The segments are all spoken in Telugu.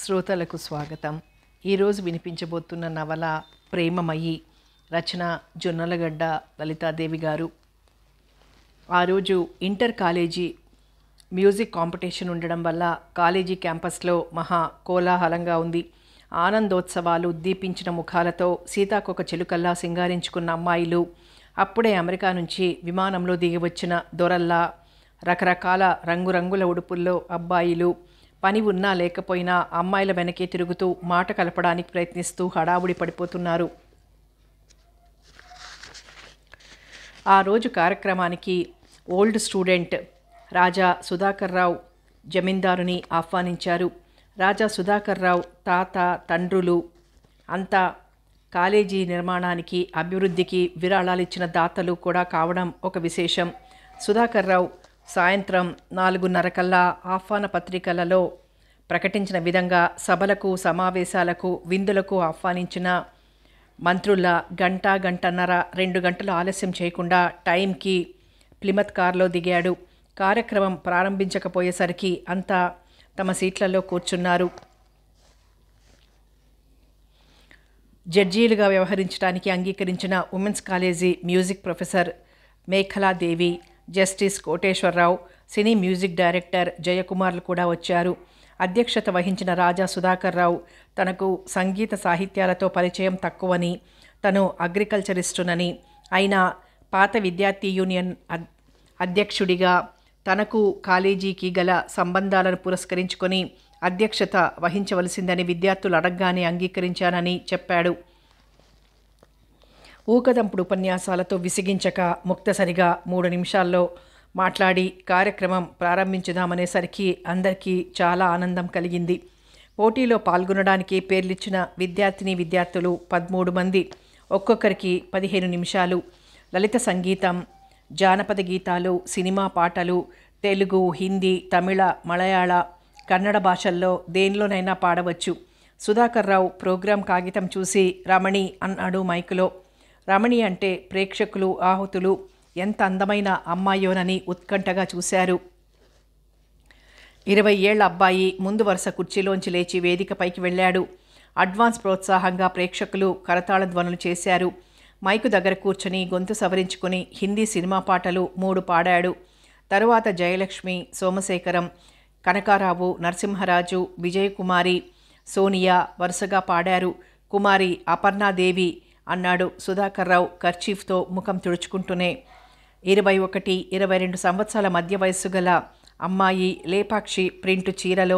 శ్రోతలకు స్వాగతం. ఈరోజు వినిపించబోతున్న నవల ప్రేమమయి. రచన జొన్నలగడ్డ లలితాదేవి గారు. ఆ రోజు ఇంటర్ కాలేజీ మ్యూజిక్ కాంపిటీషన్ ఉండడం వల్ల కాలేజీ క్యాంపస్లో మహా కోలాహలంగా ఉంది. ఆనందోత్సవాలు ఉద్దీపించిన ముఖాలతో సీతాకొక చిలుకల్లా సింగారించుకున్న అమ్మాయిలు, అప్పుడే అమెరికా నుంచి విమానంలో దిగివచ్చిన దొరల్లా, రకరకాల రంగురంగుల ఉడుపుల్లో అబ్బాయిలు, పని ఉన్నా లేకపోయినా అమ్మాయిల వెనకే తిరుగుతూ మాట కలపడానికి ప్రయత్నిస్తూ హడావుడి పడిపోతున్నారు. ఆ రోజు కార్యక్రమానికి ఓల్డ్ స్టూడెంట్ రాజా సుధాకర్రావు జమీందారుని ఆహ్వానించారు. రాజా సుధాకర్రావు తాత, తండ్రులు అంతా కాలేజీ నిర్మాణానికి, అభివృద్ధికి విరాళాలిచ్చిన దాతలు కూడా కావడం ఒక విశేషం. సుధాకర్రావు సాయంత్రం 4:30 కల్లా ఆహ్వాన పత్రికలలో ప్రకటించిన విధంగా సభలకు, సమావేశాలకు, విందులకు ఆహ్వానించిన మంత్రుల గంటన్నర 2 గంటలు ఆలస్యం చేయకుండా టైంకి ప్లిమత్ కారులో దిగాడు. కార్యక్రమం ప్రారంభించకపోయేసరికి అంతా తమ సీట్లలో కూర్చున్నారు. జడ్జీలుగా వ్యవహరించడానికి అంగీకరించిన women's college music professor Mekhaladevi, justice Koteswararao, cine music director జయకుమార్లు కూడా వచ్చారు. అధ్యక్షత వహించిన రాజా సుధాకర్రావు తనకు సంగీత సాహిత్యాలతో పరిచయం తక్కువని, తను అగ్రికల్చరిస్టునని, అయినా పాత విద్యార్థి యూనియన్ అధ్యక్షుడిగా తనకు కాలేజీకి గల సంబంధాలను పురస్కరించుకొని అధ్యక్షత వహించవలసిందని విద్యార్థులు అడగగానే అంగీకరించానని చెప్పాడు. ఊకదంపుడు ఉపన్యాసాలతో విసిగించక ముక్తసరిగా 3 నిమిషాల్లో మాట్లాడి కార్యక్రమం ప్రారంభించుదామనేసరికి అందరికీ చాలా ఆనందం కలిగింది. పోటీలో పాల్గొనడానికి పేర్లిచ్చిన విద్యార్థులు 13 మంది, ఒక్కొక్కరికి 15 నిమిషాలు. లలిత సంగీతం, జానపద గీతాలు, సినిమా పాటలు, తెలుగు, హిందీ, తమిళ, మలయాళ, కన్నడ భాషల్లో దేనిలోనైనా పాడవచ్చు. సుధాకర్రావు ప్రోగ్రాం కాగితం చూసి రమణి అన్నాడు మైకులో. రమణి అంటే ప్రేక్షకులు, ఆహుతులు ఎంత అందమైన అమ్మాయోనని ఉత్కంఠగా చూశారు. 20 ఏళ్ల అబ్బాయి ముందు వరుస కుర్చీలోంచి లేచి వేదికపైకి వెళ్ళాడు. అడ్వాన్స్ ప్రోత్సాహంగా ప్రేక్షకులు కరతాళ ధ్వనులు చేశారు. మైకు దగ్గర కూర్చొని గొంతు సవరించుకుని హిందీ సినిమా పాటలు 3 పాడాడు. తరువాత జయలక్ష్మి, సోమశేఖరం, కనకారావు, నరసింహరాజు, విజయకుమారి, సోనియా వరుసగా పాడారు. కుమారి అపర్ణాదేవి అన్నాడు సుధాకర్రావు కర్చీఫ్తో ముఖం తుడుచుకుంటూనే. 21, 22 సంవత్సరాల మధ్య వయస్సు గల అమ్మాయి లేపాక్షి ప్రింటు చీరలో,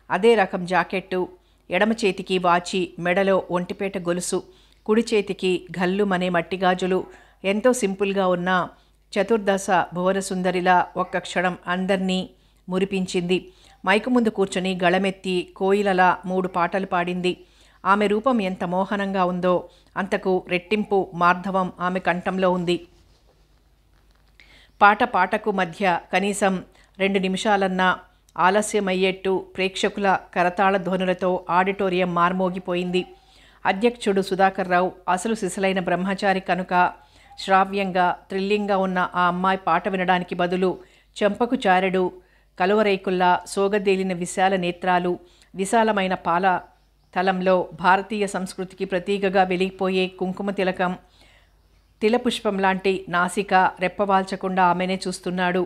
అదే రకం జాకెట్టు, ఎడమ చేతికి వాచి, మెడలో ఒంటిపేట గొలుసు, కుడి చేతికి గల్లుమనే మట్టిగాజులు, ఎంతో సింపుల్గా ఉన్న చతుర్దశ భువనసుందరిలా ఒక్క క్షణం అందర్నీ మురిపించింది. మైకు ముందు కూర్చొని గళమెత్తి కోయిలలా 3 పాటలు పాడింది. ఆమె రూపం ఎంత మోహనంగా ఉందో అంతకు రెట్టింపు మార్ధవం ఆమె కంఠంలో ఉంది. పాటకు మధ్య కనీసం 2 నిమిషాలన్నా ఆలస్యమయ్యేట్టు ప్రేక్షకుల కరతాళ ధ్వనులతో ఆడిటోరియం మార్మోగిపోయింది. అధ్యక్షుడు సుధాకర్రావు అసలు సిసలైన బ్రహ్మచారి కనుక శ్రావ్యంగా, థ్రిల్లింగ్గా ఉన్న ఆ అమ్మాయి పాట వినడానికి బదులు చెంపకు చారెడు కలువరేకుల్లా సోగదేలిన విశాల నేత్రాలు, విశాలమైన పాల తలంలో భారతీయ సంస్కృతికి ప్రతీకగా వెలిగిపోయే కుంకుమ తిలకం, తిలపుష్పం లాంటి నాసిక రెప్పవాల్చకుండా ఆమెనే చూస్తున్నాడు.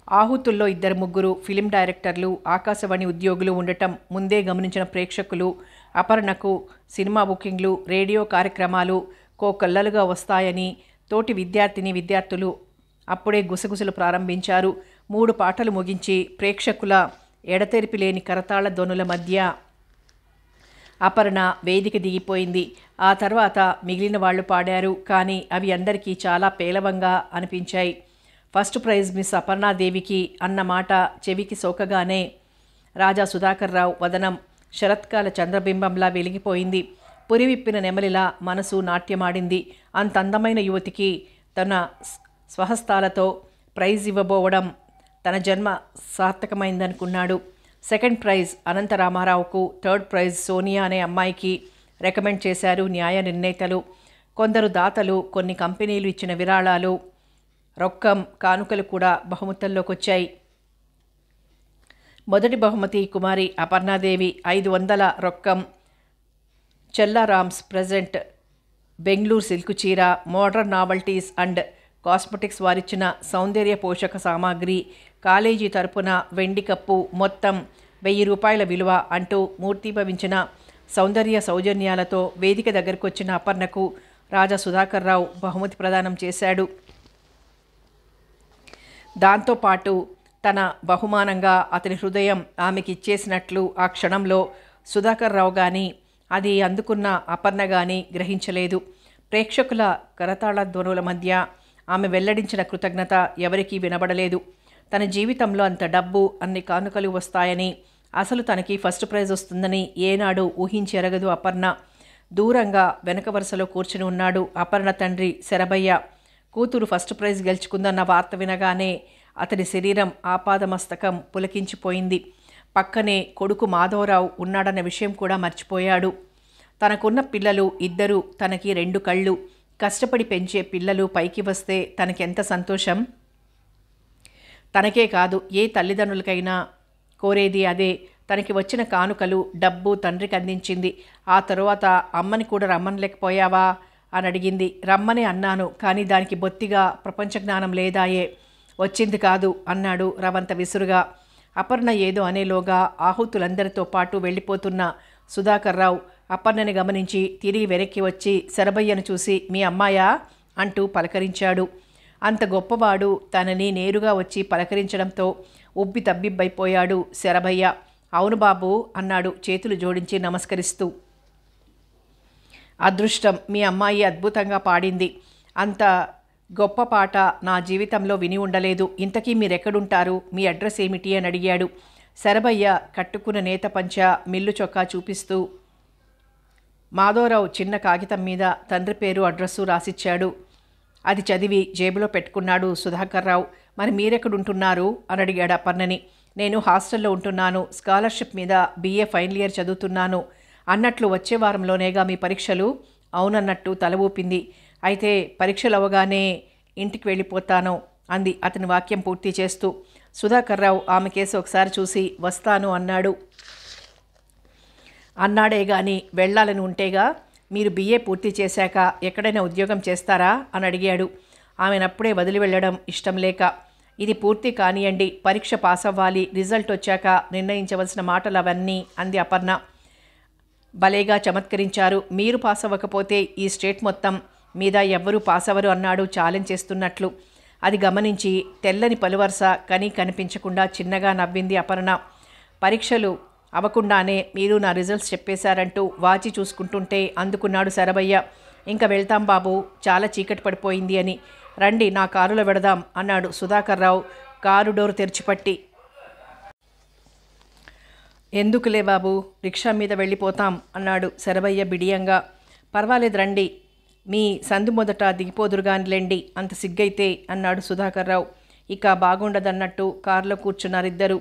ఆహుతుల్లో 2-3 ఫిలిం డైరెక్టర్లు, ఆకాశవాణి ఉద్యోగులు ఉండటం ముందే గమనించిన ప్రేక్షకులు అపర్ణకు సినిమా బుకింగ్లు, రేడియో కార్యక్రమాలు కోకొల్లలుగా వస్తాయని తోటి విద్యార్థులు అప్పుడే గుసగుసలు ప్రారంభించారు. 3 పాటలు ముగించి ప్రేక్షకుల ఎడతెరిపి లేని కరతాళ ధ్వనుల మధ్య అపర్ణ వేదిక దిగిపోయింది. ఆ తర్వాత మిగిలిన వాళ్ళు పాడారు. కానీ అవి అందరికీ చాలా పేలవంగా అనిపించాయి. ఫస్ట్ ప్రైజ్ మిస్ అపర్ణాదేవికి అన్న మాట చెవికి సోకగానే రాజా సుధాకర్రావు వదనం శరత్కాల చంద్రబింబంలా వెలిగిపోయింది. పురివిప్పిన నెమలిలా మనసు నాట్యమాడింది. అంత అందమైన యువతికి తన స్వహస్తాలతో ప్రైజ్ ఇవ్వబోవడం తన జన్మ సార్థకమైందనుకున్నాడు. సెకండ్ ప్రైజ్ అనంతరామారావుకు, థర్డ్ ప్రైజ్ సోనియా అనే అమ్మాయికి రికమెండ్ చేశారు న్యాయ నిర్ణేతలు. కొందరు దాతలు, కొన్ని కంపెనీలు ఇచ్చిన విరాళాలు, రొక్కం కానుకలు కూడా బహుమతుల్లోకి వచ్చాయి. మొదటి బహుమతి కుమారి అపర్ణాదేవి 500 రొక్కం చెల్లారామ్స్ ప్రెజెంట్ బెంగళూరు సిల్కు చీర, మోడర్న్ నావల్టీస్ అండ్ కాస్మెటిక్స్ వారిచ్చిన సౌందర్య పోషక సామాగ్రి, కాలేజీ తరపున వెండి కప్పు, మొత్తం 1000 రూపాయల విలువ అంటూ మూర్తిభవించిన సౌందర్య సౌజన్యాలతో వేదిక దగ్గరకొచ్చిన అపర్ణకు రాజా సుధాకర్ రావు బహుమతి ప్రదానం చేశాడు. దాంతోపాటు తన బహుమానంగా అతని హృదయం ఆమెకి ఇచ్చేసినట్లు ఆ క్షణంలో సుధాకర్ రావు కానీ అది అందుకున్న అపర్ణ కానీ గ్రహించలేదు. ప్రేక్షకుల కరతాళ ధ్వనుల మధ్య ఆమె వెల్లడించిన కృతజ్ఞత ఎవరికీ వినబడలేదు. తన జీవితంలో అంత డబ్బు, అన్ని కానుకలు వస్తాయని, అసలు తనకి ఫస్ట్ ప్రైజ్ వస్తుందని ఏనాడు ఊహించి ఎరగదు అపర్ణ. దూరంగా వెనక వరుసలో కూర్చుని ఉన్నాడు అపర్ణ తండ్రి శరభయ్య. కూతురు ఫస్ట్ ప్రైజ్ గెలుచుకుందన్న వార్త వినగానే అతని శరీరం ఆపాదమస్తకం పులకించిపోయింది. పక్కనే కొడుకు మాధవరావు ఉన్నాడన్న విషయం కూడా మర్చిపోయాడు. తనకున్న పిల్లలు 2, తనకి 2 కళ్ళు. కష్టపడి పెంచే పిల్లలు పైకి వస్తే తనకెంత సంతోషం. తనకే కాదు, ఏ తల్లిదండ్రులకైనా కోరేది అదే. తనకి వచ్చిన కానుకలు, డబ్బు తండ్రికి అందించింది. ఆ తరువాత అమ్మని కూడా రమ్మనలేకపోయావా అని అడిగింది. రమ్మనే అన్నాను, కానీ దానికి బొత్తిగా ప్రపంచ జ్ఞానం లేదాయే. వచ్చింది కాదు అన్నాడు రవంత విసురుగా. అపర్ణ ఏదో అనేలోగా ఆహుతులందరితో పాటు వెళ్ళిపోతున్న సుధాకర్ రావు అపర్ణని గమనించి తిరిగి వెనక్కి వచ్చి శరభయ్యను చూసి, మీ అమ్మాయా అంటూ పలకరించాడు. అంత గొప్పవాడు తనని నేరుగా వచ్చి పలకరించడంతో ఉబ్బి తబ్బిబ్బైపోయాడు శరభయ్య. అవును బాబు అన్నాడు చేతులు జోడించి నమస్కరిస్తూ. అదృష్టం, మీ అమ్మాయి అద్భుతంగా పాడింది. అంత గొప్ప పాట నా జీవితంలో విని ఉండలేదు. ఇంతకీ మీరెక్కడుంటారు, మీ అడ్రస్ ఏమిటి అని అడిగాడు. శరభయ్య కట్టుకున్న నేత పంచ, మిల్లు చొక్కా చూపిస్తూ మాధవరావు చిన్న కాగితం మీద తండ్రి పేరు, అడ్రస్సు రాసిచ్చాడు. అది చదివి జేబులో పెట్టుకున్నాడు సుధాకర్ రావు. మరి మీరెక్కడుంటున్నారు అని అడిగాడు అపర్ణని. నేను హాస్టల్లో ఉంటున్నాను, స్కాలర్షిప్ మీద BA ఫైనల్ ఇయర్ చదువుతున్నాను. అన్నట్లు వచ్చే వారంలోనేగా మీ పరీక్షలు? అవునన్నట్టు తల ఊపింది. అయితే పరీక్షలు అవగానే ఇంటికి వెళ్ళిపోతాను అంది అతని వాక్యం పూర్తి చేస్తూ. సుధాకర్ రావు ఆమె కేసు ఒకసారి చూసి వస్తాను అన్నాడే గాని వెళ్ళాలని ఉంటేగా. మీరు BA పూర్తి చేశాక ఎక్కడైనా ఉద్యోగం చేస్తారా అని అడిగాడు. ఆమెనప్పుడే వదిలి వెళ్ళడం ఇష్టం లేక. ఇది పూర్తి కానియండి, పరీక్ష పాస్ అవ్వాలి, రిజల్ట్ వచ్చాక నిర్ణయించవలసిన మాటలు అవన్నీ అంది అపర్ణ. భలేగా చమత్కరించారు. మీరు పాస్ అవ్వకపోతే ఈ స్టేట్ మొత్తం మీద ఎవ్వరూ పాస్ అవ్వరు అన్నాడు ఛాలెంజ్ చేస్తున్నట్లు. అది గమనించి తెల్లని పలువరుస కని కనిపించకుండా చిన్నగా నవ్వింది అపర్ణ. పరీక్షలు అవ్వకుండానే మీరు నా రిజల్ట్స్ చెప్పేశారంటూ వాచి చూసుకుంటుంటే అందుకున్నాడు శరభయ్య. ఇంకా వెళ్తాం బాబు, చాలా చీకటి పడిపోయింది అని. రండి నా కారులో వెడదాం అన్నాడు సుధాకర్ రావు కారు డోర్ తెరిచిపట్టి. ఎందుకులే బాబు, రిక్షా మీద వెళ్ళిపోతాం అన్నాడు శరభయ్య బిడియంగా. పర్వాలేదు రండి, మీ సందు మొదట దిగిపోదురుగానిలేండి, అంత సిగ్గైతే అన్నాడు సుధాకర్ రావు. ఇక బాగుండదన్నట్టు కారులో కూర్చున్నారిద్దరు.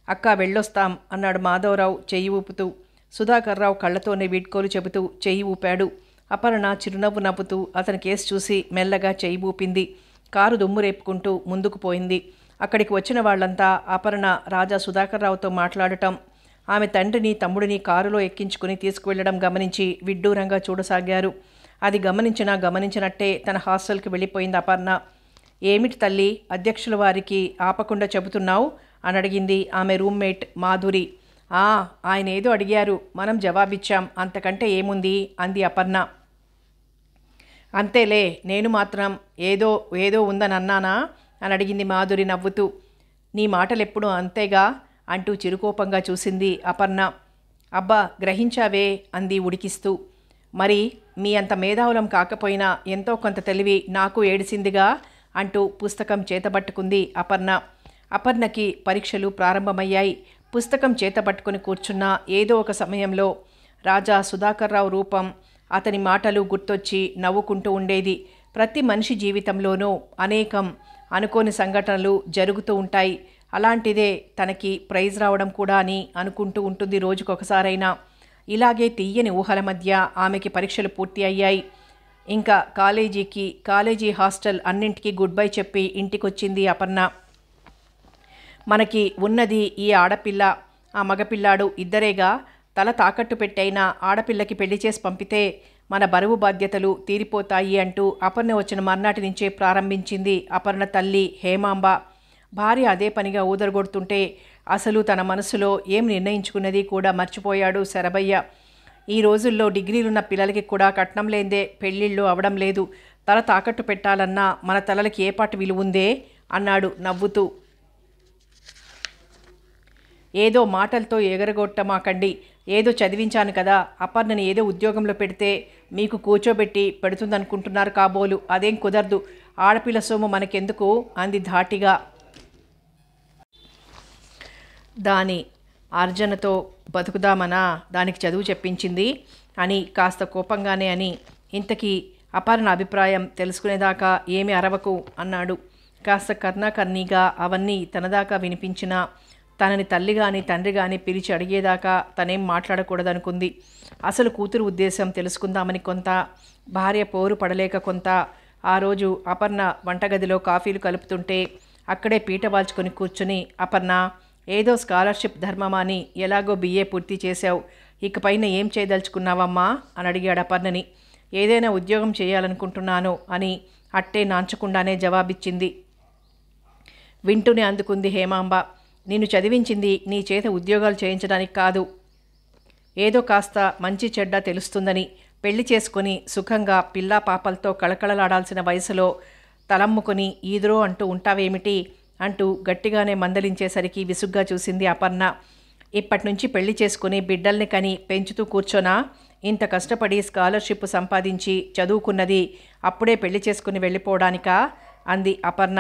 అక్క వెళ్ళొస్తాం అన్నాడు మాధవరావు చెయ్యి ఊపుతూ. సుధాకర్ రావు కళ్ళతోనే వీడ్కోలు చెబుతూ చెయ్యి ఊపాడు. అపర్ణ చిరునవ్వు నవ్వుతూ అతని కేసు చూసి మెల్లగా చెయ్యి ఊపింది. కారు దుమ్ము రేపుకుంటూ ముందుకు పోయింది. అక్కడికి వచ్చిన వాళ్లంతా అపర్ణ రాజా సుధాకర్ రావుతో మాట్లాడటం, ఆమె తండ్రిని తమ్ముడిని కారులో ఎక్కించుకుని తీసుకువెళ్లడం గమనించి విడ్డూరంగా చూడసాగారు. అది గమనించినట్టే తన హాస్టల్కి వెళ్ళిపోయింది అపర్ణ. ఏమిటి తల్లి, అధ్యక్షుల వారికి ఆపకుండా చెబుతున్నావు అని అడిగింది ఆమె రూమ్మేట్ మాధురి. ఆయన ఏదో అడిగారు, మనం జవాబిచ్చాం, అంతకంటే ఏముంది అంది అపర్ణ. అంతేలే, నేను మాత్రం ఏదో ఉందని అన్నానా అని అడిగింది మాధురి నవ్వుతూ. నీ మాటలెప్పుడు అంతేగా అంటూ చిరుకోపంగా చూసింది అపర్ణ. అబ్బా గ్రహించావే అంది ఉడికిస్తూ. మరి మీ అంత మేధావులం కాకపోయినా ఎంతో కొంత తెలివి నాకు ఏడిసిందిగా అంటూ పుస్తకం చేతబట్టుకుంది అపర్ణ. అపర్ణకి పరీక్షలు ప్రారంభమయ్యాయి. పుస్తకం చేతబట్టుకుని కూర్చున్న ఏదో ఒక సమయంలో రాజా సుధాకర్ రావు రూపం, అతని మాటలు గుర్తొచ్చి నవ్వుకుంటూ ఉండేది. ప్రతి మనిషి జీవితంలోనూ అనేకం అనుకోని సంఘటనలు జరుగుతూ ఉంటాయి. అలాంటిదే తనకి ప్రైజ్ రావడం కూడా అని అనుకుంటూ ఉంటుంది రోజుకొకసారైనా. ఇలాగే తీయని ఊహల మధ్య ఆమెకి పరీక్షలు పూర్తి అయ్యాయి. ఇంకా కాలేజీ హాస్టల్ అన్నింటికీ గుడ్ బై చెప్పి ఇంటికొచ్చింది అపర్ణ. మనకి ఉన్నది ఈ ఆడపిల్ల, ఆ మగపిల్లాడు ఇద్దరేగా. తల తాకట్టు పెట్టైనా ఆడపిల్లకి పెళ్లి చేసి పంపితే మన బరువు బాధ్యతలు తీరిపోతాయి అంటూ అపర్ణ వచ్చిన మర్నాటి నుంచే ప్రారంభించింది అపర్ణ తల్లి హేమాంబ. భార్య అదే పనిగా ఊదరగొడుతుంటే అసలు తన మనసులో ఏం నిర్ణయించుకున్నది కూడా మర్చిపోయాడు శరభయ్య. ఈ రోజుల్లో డిగ్రీలున్న పిల్లలకి కూడా కట్నం లేందే పెళ్ళిళ్ళు అవడం లేదు. తల తాకట్టు పెట్టాలన్నా మన తలలకి ఏ పాటు విలువుందే అన్నాడు నవ్వుతూ. ఏదో మాటలతో ఎగరగొట్టమాకండి. ఏదో చదివించాను కదా, అపర్ణని ఏదో ఉద్యోగంలో పెడితే మీకు కూర్చోబెట్టి పెడుతుందనుకుంటున్నారు కాబోలు. అదేం కుదరదు. ఆడపిల్ల సొమ్ము మనకెందుకు అంది ధాటిగా. దాని అర్జనతో బతుకుదామనా, దానికి చదువు చెప్పించింది అని కాస్త కోపంగానే అని. ఇంతకీ అపర్ణ అభిప్రాయం తెలుసుకునేదాకా ఏమి అరవకు అన్నాడు. కాస్త కర్ణాకర్ణీగా అవన్నీ తనదాకా వినిపించినా తనని తల్లి కానీ తండ్రి కానీ పిలిచి అడిగేదాకా తనేం మాట్లాడకూడదనుకుంది. అసలు కూతురు ఉద్దేశం తెలుసుకుందామని కొంత, భార్య పోరు పడలేక కొంత. ఆ రోజు అపర్ణ వంటగదిలో కాఫీలు కలుపుతుంటే అక్కడే పీట వాల్చుకొని కూర్చుని, అపర్ణ, ఏదో స్కాలర్షిప్ ధర్మమాని ఎలాగో బిఏ పూర్తి చేశావు, ఇకపైన ఏం చేయదలుచుకున్నావమ్మా అని అడిగాడు అపర్ణని. ఏదైనా ఉద్యోగం చేయాలనుకుంటున్నాను అని అట్టే నాంచకుండానే జవాబిచ్చింది. వింటూనే అందుకుంది హేమాంబ. నిన్ను చదివించింది నీ చేత ఉద్యోగాలు చేయించడానికి కాదు, ఏదో కాస్త మంచి చెడ్డ తెలుస్తుందని. పెళ్లి చేసుకుని సుఖంగా పిల్లా పాపలతో కళకళలాడాల్సిన వయసులో తలమ్ముకొని ఈదురో అంటూ ఉంటావేమిటి అంటూ గట్టిగానే మందలించేసరికి విసుగ్గా చూసింది అపర్ణ. ఇప్పటినుంచి పెళ్లి చేసుకుని బిడ్డల్ని కని పెంచుతూ కూర్చోనా? ఇంత కష్టపడి స్కాలర్షిప్ సంపాదించి చదువుకున్నది అప్పుడే పెళ్లి చేసుకుని వెళ్ళిపోవడానికా అంది అపర్ణ.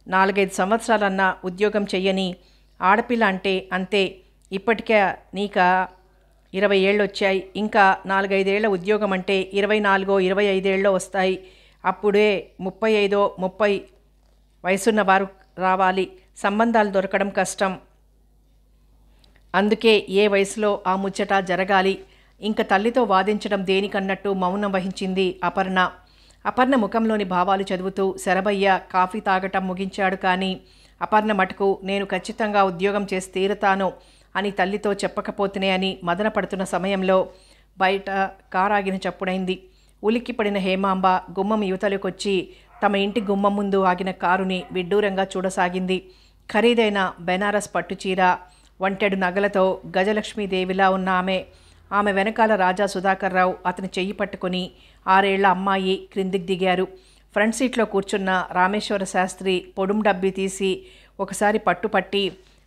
4-5 సంవత్సరాలన్నా ఉద్యోగం చెయ్యని ఆడపిల్ల అంటే అంతే. ఇప్పటికే నీక 20 ఏళ్ళు వచ్చాయి. ఇంకా 4-5 ఏళ్ల ఉద్యోగం అంటే 24-25 ఏళ్ళలో వస్తాయి. అప్పుడే 35-30 వయసున్న వారు రావాలి. సంబంధాలు దొరకడం కష్టం. అందుకే ఏ వయసులో ఆ ముచ్చట జరగాలి. ఇంక తల్లితో వాదించడం దేనికన్నట్టు మౌనం వహించింది అపర్ణ. అపర్ణ ముఖంలోని భావాలు చదువుతూ శరభయ్య కాఫీ తాగటం ముగించాడు. కానీ అపర్ణ మటుకు నేను ఖచ్చితంగా ఉద్యోగం చేసి తీరుతాను అని తల్లితో చెప్పకపోతేనే అని మదన పడుతున్న సమయంలో బయట కారాగిన చప్పుడైంది. ఉలిక్కిపడిన హేమాంబ గుమ్మం యువతలకొచ్చి తమ ఇంటి గుమ్మం ముందు ఆగిన కారుని విడ్డూరంగా చూడసాగింది. ఖరీదైన బెనారస్ పట్టుచీర, వంటెడు నగలతో గజలక్ష్మీదేవిలా ఉన్న ఆమె వెనకాల రాజా సుధాకర్రావు అతని చెయ్యి పట్టుకుని 6 ఏళ్ల అమ్మాయి క్రిందికి దిగారు. ఫ్రంట్ సీట్లో కూర్చున్న రామేశ్వర శాస్త్రి పొడుం డబ్బి తీసి ఒకసారి పట్టుపట్టి,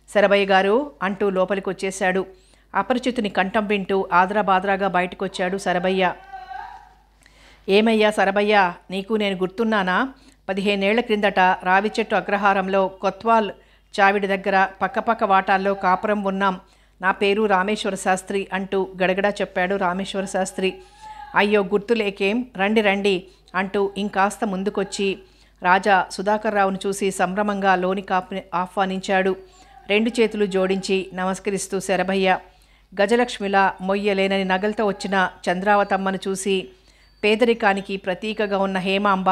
శరభయ్య గారు అంటూ లోపలికి వచ్చేశాడు. అపరిచితుని కంఠం వింటూ ఆదరాబాదరాగా బయటకొచ్చాడు శరభయ్య. ఏమయ్యా శరభయ్య, నీకు నేను గుర్తున్నానా? 15 ఏళ్ల క్రిందట రావి చెట్టు అగ్రహారంలో కొత్వాల్ చావిడి దగ్గర పక్కపక్క వాటాల్లో కాపురం ఉన్నాం. నా పేరు రామేశ్వర శాస్త్రి అంటూ గడగడా చెప్పాడు రామేశ్వర శాస్త్రి. అయ్యో గుర్తులేకేం, రండి రండి అంటూ ఇంకాస్త ముందుకొచ్చి రాజా సుధాకర్రావును చూసి సంభ్రమంగా లోనికి ఆహ్వానించాడు. 2 చేతులు జోడించి నమస్కరిస్తూ శరభయ్య గజలక్ష్మిలా మొయ్యలేనని నగలతో వచ్చిన చంద్రావతమ్మను చూసి పేదరికానికి ప్రతీకగా ఉన్న హేమాంబ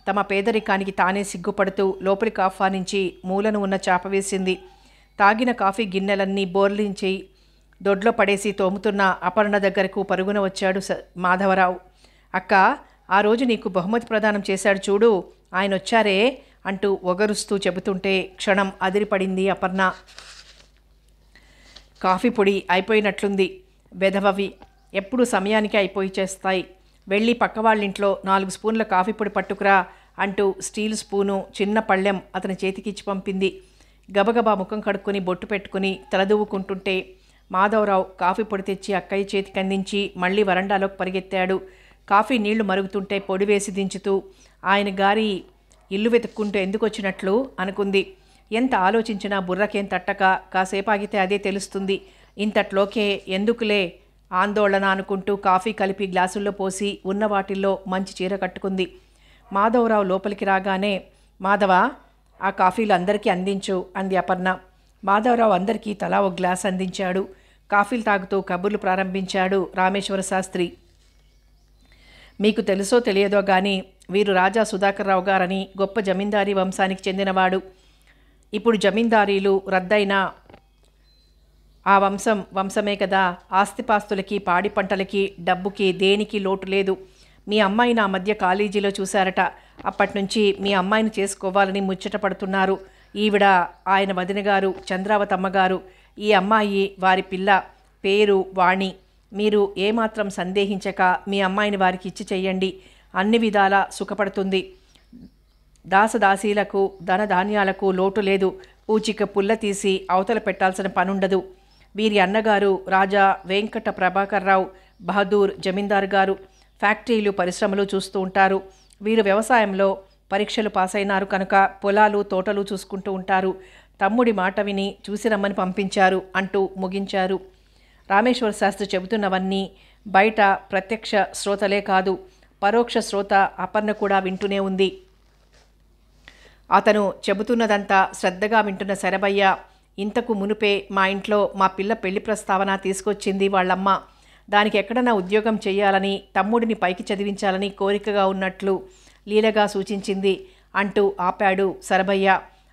తమ పేదరికానికి తానే సిగ్గుపడుతూ లోపలికి ఆహ్వానించి మూలను ఉన్న చాప వేసింది. తాగిన కాఫీ గిన్నెలన్నీ బోర్లించి దొడ్లో పడేసి తోముతున్న అపర్ణ దగ్గరకు పరుగున వచ్చాడు మాధవరావు. అక్క, ఆ రోజు నీకు బహుమతి ప్రదానం చేశాడు చూడు, ఆయన వచ్చారే అంటూ ఒగరుస్తూ చెబుతుంటే క్షణం అదిరిపడింది అపర్ణ. కాఫీ పొడి అయిపోయినట్లుంది, వెధవవి ఎప్పుడు సమయానికి అయిపోయి చేస్తాయి. వెళ్ళి పక్కవాళ్ళింట్లో 4 స్పూన్ల కాఫీ పొడి పట్టుకురా అంటూ స్టీల్ స్పూను చిన్న పళ్ళెం అతని చేతికిచ్చి పంపింది. గబగబా ముఖం కడుక్కొని బొట్టు పెట్టుకుని తలదూవుకుంటుంటే మాధవరావు కాఫీ పొడి తెచ్చి అక్కయ్య చేతికి అందించి మళ్ళీ వరండాలోకి పరిగెత్తాడు. కాఫీ నీళ్లు మరుగుతుంటే పొడి వేసి దించుతూ ఆయన గారి ఇల్లు వెతుక్కుంటూ ఎందుకు వచ్చినట్లు అనుకుంది. ఎంత ఆలోచించినా బుర్రకేం తట్టక కాసేపాగితే అదే తెలుస్తుంది. ఇంతట్లోకే ఎందుకులే ఆందోళన అనుకుంటూ కాఫీ కలిపి గ్లాసుల్లో పోసి ఉన్న వాటిల్లో మంచి చీర కట్టుకుంది. మాధవరావు లోపలికి రాగానే, మాధవ, ఆ కాఫీలు అందరికీ అందించు అంది అపర్ణ. మాధవరావు అందరికీ తలా 1 గ్లాస్ అందించాడు. కాఫీలు తాగుతూ కబుర్లు ప్రారంభించాడు రామేశ్వర శాస్త్రి. మీకు తెలుసో తెలియదో కానీ వీరు రాజా సుధాకర్రావు గారని గొప్ప జమీందారీ వంశానికి చెందినవాడు. ఇప్పుడు జమీందారీలు రద్దయిన ఆ వంశమే కదా. ఆస్తిపాస్తులకి, పాడి పంటలకి, డబ్బుకి దేనికి లోటు లేదు. మీ అమ్మాయి నా మధ్య కాలేజీలో చూశారట. అప్పటినుంచి మీ అమ్మాయిని చేసుకోవాలని ముచ్చట పడుతున్నారు. ఈవిడ ఆయన వదిన గారు, చంద్రావతమ్మ గారు. ఈ అమ్మాయి వారి పిల్ల. పేరు వాణి. మీరు ఏమాత్రం సందేహించక మీ అమ్మాయిని వారికి ఇచ్చి చెయ్యండి. అన్ని విధాలా సుఖపడుతుంది. దాసదాసీలకు, ధనధాన్యాలకు లోటు లేదు. పూచిక పుల్ల తీసి అవతల పెట్టాల్సిన పనుండదు. వీరి అన్నగారు రాజా వెంకట ప్రభాకర్రావు బహదూర్ జమీందారు గారు ఫ్యాక్టరీలు, పరిశ్రమలు చూస్తూ ఉంటారు. వీరు వ్యవసాయంలో పరీక్షలు పాస్ అయినారు కనుక పొలాలు, తోటలు చూసుకుంటూ ఉంటారు. తమ్ముడి మాట విని చూసి రమ్మని పంపించారు అంటూ ముగించారు. రామేశ్వర శాస్త్రి చెబుతున్నవన్నీ బయట ప్రత్యక్ష శ్రోతలే కాదు, పరోక్ష శ్రోత అపర్ణ కూడా వింటూనే ఉంది. అతను చెబుతున్నదంతా శ్రద్ధగా వింటున్న శరభయ్య, ఇంతకు మునుపే మా ఇంట్లో మా పిల్ల పెళ్లి ప్రస్తావన తీసుకొచ్చింది వాళ్ళమ్మ. దానికి ఎక్కడన్నా ఉద్యోగం చేయాలని, తమ్ముడిని పైకి చదివించాలని కోరికగా ఉన్నట్లు లీలగా సూచించింది అంటూ ఆపాడు శరభయ్య.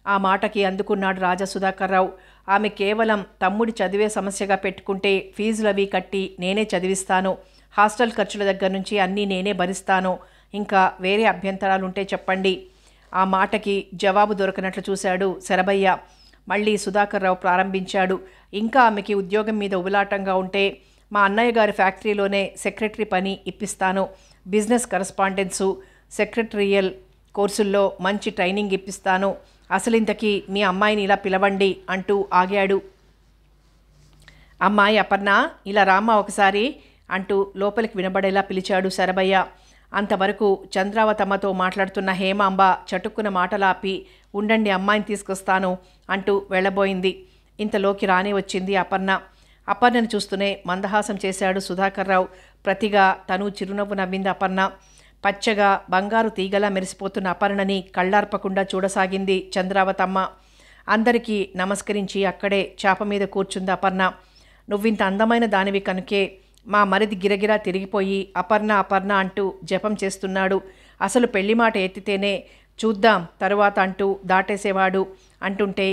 ఆ మాటకి అందుకున్నాడు రాజా సుధాకర్రావు. ఆమె కేవలం తమ్ముడి చదివే సమస్యగా పెట్టుకుంటే ఫీజులవి కట్టి నేనే చదివిస్తాను. హాస్టల్ ఖర్చుల దగ్గర నుంచి అన్నీ నేనే భరిస్తాను. ఇంకా వేరే అభ్యంతరాలుంటే చెప్పండి. ఆ మాటకి జవాబు దొరకనట్లు చూశాడు శరభయ్య. మళ్ళీ సుధాకర్రావు ప్రారంభించాడు. ఇంకా ఆమెకి ఉద్యోగం మీద ఉబలాటంగా ఉంటే మా అన్నయ్య గారి ఫ్యాక్టరీలోనే సెక్రటరీ పని ఇప్పిస్తాను. బిజినెస్ కరస్పాండెన్సు, సెక్రటరియల్ కోర్సుల్లో మంచి ట్రైనింగ్ ఇప్పిస్తాను. అసలింతకీ మీ అమ్మాయిని ఇలా పిలవండి అంటూ ఆగాడు. అమ్మాయి అపర్ణ, ఇలా రామ్మా ఒకసారి అంటూ లోపలికి వినబడేలా పిలిచాడు శరభయ్య. అంతవరకు చంద్రావతమ్మతో మాట్లాడుతున్న హేమాంబ చటుక్కున మాటలాపి, ఉండండి అమ్మాయిని తీసుకొస్తాను అంటూ వెళ్ళబోయింది. ఇంతలోకి రానే వచ్చింది అపర్ణ. అపర్ణను చూస్తూనే మందహాసం చేశాడు సుధాకర్రావు. ప్రతిగా తను చిరునవ్వు నవ్వింది అపర్ణ. పచ్చగా బంగారు తీగలా మెరిసిపోతున్న అపర్ణని కళ్ళార్పకుండా చూడసాగింది చంద్రావతమ్మ. అందరికీ నమస్కరించి అక్కడే చాప మీద కూర్చుంది అపర్ణ. నువ్వింత అందమైన దానివి కనుకే మా మరిది గిరగిరా తిరిగిపోయి అపర్ణ అపర్ణ అంటూ జపం చేస్తున్నాడు. అసలు పెళ్లి మాట ఎత్తితేనే చూద్దాం తరువాత అంటూ దాటేసేవాడు. అంటుంటే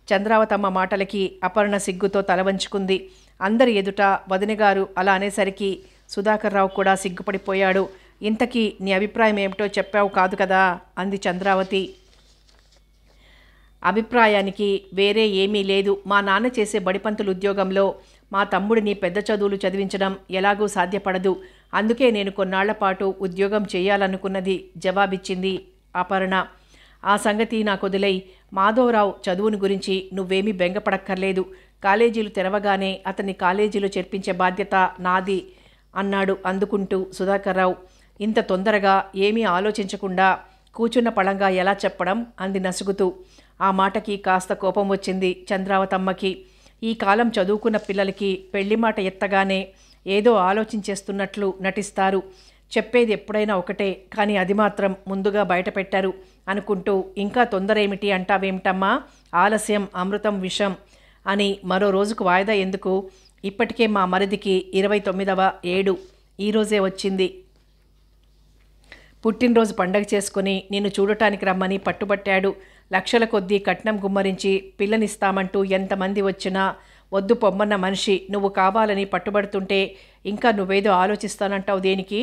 చంద్రావతమ్మ మాటలకి అపర్ణ సిగ్గుతో తలవంచుకుంది. అందరి ఎదుట వదినగారు అలా అనేసరికి సుధాకర్రావు కూడా సిగ్గుపడిపోయాడు. ఇంతకీ నీ అభిప్రాయం ఏమిటో చెప్పావు కాదు కదా అంది చంద్రావతి. అభిప్రాయానికి వేరే ఏమీ లేదు. మా నాన్న చేసే బడిపంతుల ఉద్యోగంలో మా తమ్ముడిని పెద్ద చదువులు చదివించడం ఎలాగూ సాధ్యపడదు. అందుకే నేను కొన్నాళ్ల పాటు ఉద్యోగం చేయాలనుకున్నది జవాబిచ్చింది అపర్ణ. ఆ సంగతి నాకు వదిలై, మాధవరావు చదువుని గురించి నువ్వేమీ బెంగపడక్కర్లేదు. కాలేజీలు తెరవగానే అతన్ని కాలేజీలో చేర్పించే బాధ్యత నాది అన్నాడు అందుకుంటూ సుధాకర్రావు. ఇంత తొందరగా ఏమీ ఆలోచించకుండా కూచున్న పళంగా ఎలా చెప్పడం అంది నసుగుతూ. ఆ మాటకి కాస్త కోపం వచ్చింది చంద్రావతమ్మకి. ఈ కాలం చదువుకున్న పిల్లలకి పెళ్లి మాట ఎత్తగానే ఏదో ఆలోచించేస్తున్నట్లు నటిస్తారు. చెప్పేది ఎప్పుడైనా ఒకటే, కానీ అది మాత్రం ముందుగా బయటపెట్టారు అనుకుంటూ, ఇంకా తొందర ఏమిటి అంటావేమిటమ్మా, ఆలస్యం అమృతం విషం అని మరో రోజుకు వాయిదా ఎందుకు? ఇప్పటికే మా మరిదికి 29వ ఏడు ఈరోజే వచ్చింది. పుట్టినరోజు పండగ చేసుకుని నిన్ను చూడటానికి రమ్మని పట్టుబట్టాడు. లక్షల కొద్దీ కట్నం గుమ్మరించి పిల్లనిస్తామంటూ ఎంతమంది వచ్చినా వద్దు పొమ్మన్న మనిషి నువ్వు కావాలని పట్టుబడుతుంటే ఇంకా నువ్వేదో ఆలోచిస్తానంటావు దేనికి?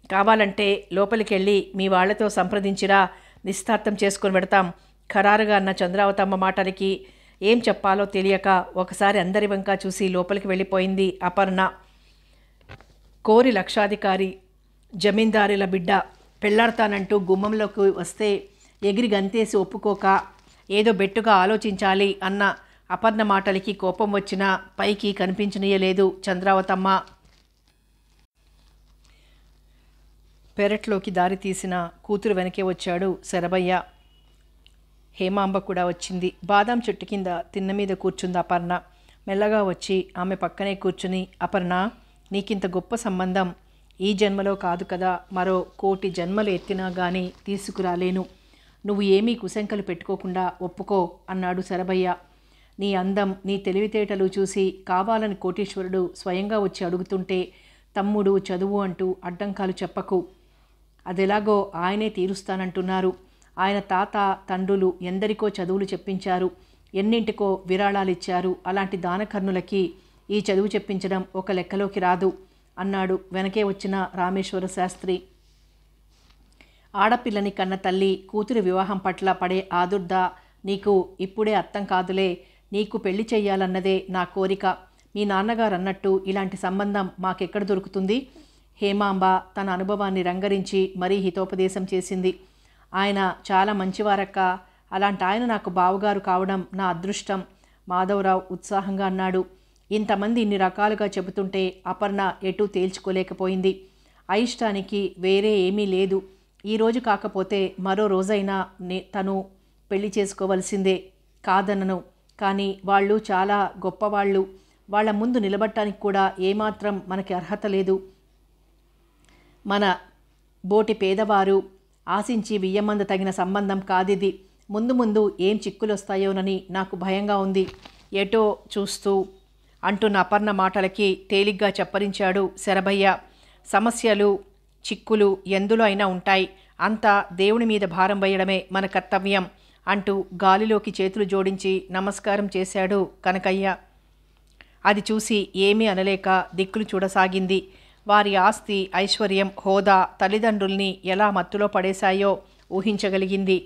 కావాలంటే లోపలికెళ్ళి మీ వాళ్లతో సంప్రదించిరా, నిశ్చితార్థం చేసుకుని పెడతాం ఖరారుగా అన్న చంద్రావతమ్మ మాటలకి ఏం చెప్పాలో తెలియక ఒకసారి అందరి వంక చూసి లోపలికి వెళ్ళిపోయింది అపర్ణ. కోరి లక్షాధికారి జమీందారుల బిడ్డ పెళ్లాడతానంటూ గుమ్మంలోకి వస్తే ఎగిరి గంతేసి ఒప్పుకోక ఏదో బెట్టుగా ఆలోచించాలి అన్న అపర్ణ మాటలకి కోపం వచ్చినా పైకి కనిపించనీయలేదు చంద్రావతమ్మ. పెరట్లోకి దారి తీసిన కూతురు వెనకే వచ్చాడు శరభయ్య. హేమాంబ కూడా వచ్చింది. బాదాం చెట్టు కింద తిన్న మీద కూర్చుంది అపర్ణ. మెల్లగా వచ్చి ఆమె పక్కనే కూర్చుని, అపర్ణ, నీకింత గొప్ప సంబంధం ఈ జన్మలో కాదు కదా, మరో 1,000,000 జన్మలు ఎత్తినా కానీ తీసుకురాలేను. నువ్వు ఏమీ కుశంకలు పెట్టుకోకుండా ఒప్పుకో అన్నాడు శరభయ్య. నీ అందం, నీ తెలివితేటలు చూసి కావాలని కోటీశ్వరుడు స్వయంగా వచ్చి అడుగుతుంటే తమ్ముడు చదువు అంటూ అడ్డంకాలు చెప్పకు. అదెలాగో ఆయనే తీరుస్తానంటున్నారు. ఆయన తాత తండ్రులు ఎందరికో చదువులు చెప్పించారు. ఎన్నింటికో విరాళాలిచ్చారు. అలాంటి దానకర్ణులకి ఈ చదువు చెప్పించడం ఒక లెక్కలోకి రాదు అన్నాడు వెనకే వచ్చిన రామేశ్వర శాస్త్రి. ఆడపిల్లని కన్న తల్లి కూతురి వివాహం పట్ల పడే ఆదుర్ద నీకు ఇప్పుడే అర్థం కాదులే. నీకు పెళ్లి చెయ్యాలన్నదే నా కోరిక. మీ నాన్నగారు అన్నట్టు ఇలాంటి సంబంధం మాకెక్కడ దొరుకుతుంది? హేమాంబ తన అనుభవాన్ని రంగరించి మరీ హితోపదేశం చేసింది. ఆయన చాలా మంచివారక్క. అలాంటి ఆయన నాకు బావగారు కావడం నా అదృష్టం. మాధవరావు ఉత్సాహంగా అన్నాడు. ఇంతమంది ఇన్ని రకాలుగా చెబుతుంటే అపర్ణ ఎటూ తేల్చుకోలేకపోయింది. అయిష్టానికి వేరే ఏమీ లేదు. ఈరోజు కాకపోతే మరో రోజైనా తను పెళ్లి చేసుకోవలసిందే. కాదనను. కానీ వాళ్ళు చాలా గొప్పవాళ్ళు. వాళ్ళ ముందు నిలబడటానికి కూడా ఏమాత్రం మనకి అర్హత లేదు. మన బోటి పేదవారు ఆశించి వియ్యమంద తగిన సంబంధం కాదిది. ముందు ముందు ఏం చిక్కులొస్తాయోనని నాకు భయంగా ఉంది. ఎటో చూస్తూ అంటున్న అపర్ణ మాటలకి తేలిగ్గా చెప్పరించాడు శరభయ్య. సమస్యలు చిక్కులు ఎందులో అయినా ఉంటాయి. అంతా దేవుని మీద భారం వేయడమే మన కర్తవ్యం అంటూ గాలిలోకి చేతులు జోడించి నమస్కారం చేశాడు కనకయ్య. అది చూసి ఏమీ అనలేక దిక్కులు చూడసాగింది. వారి ఆస్తి, ఐశ్వర్యం, హోదా తల్లిదండ్రుల్ని ఎలా మత్తులో పడేశాయో ఊహించగలిగింది.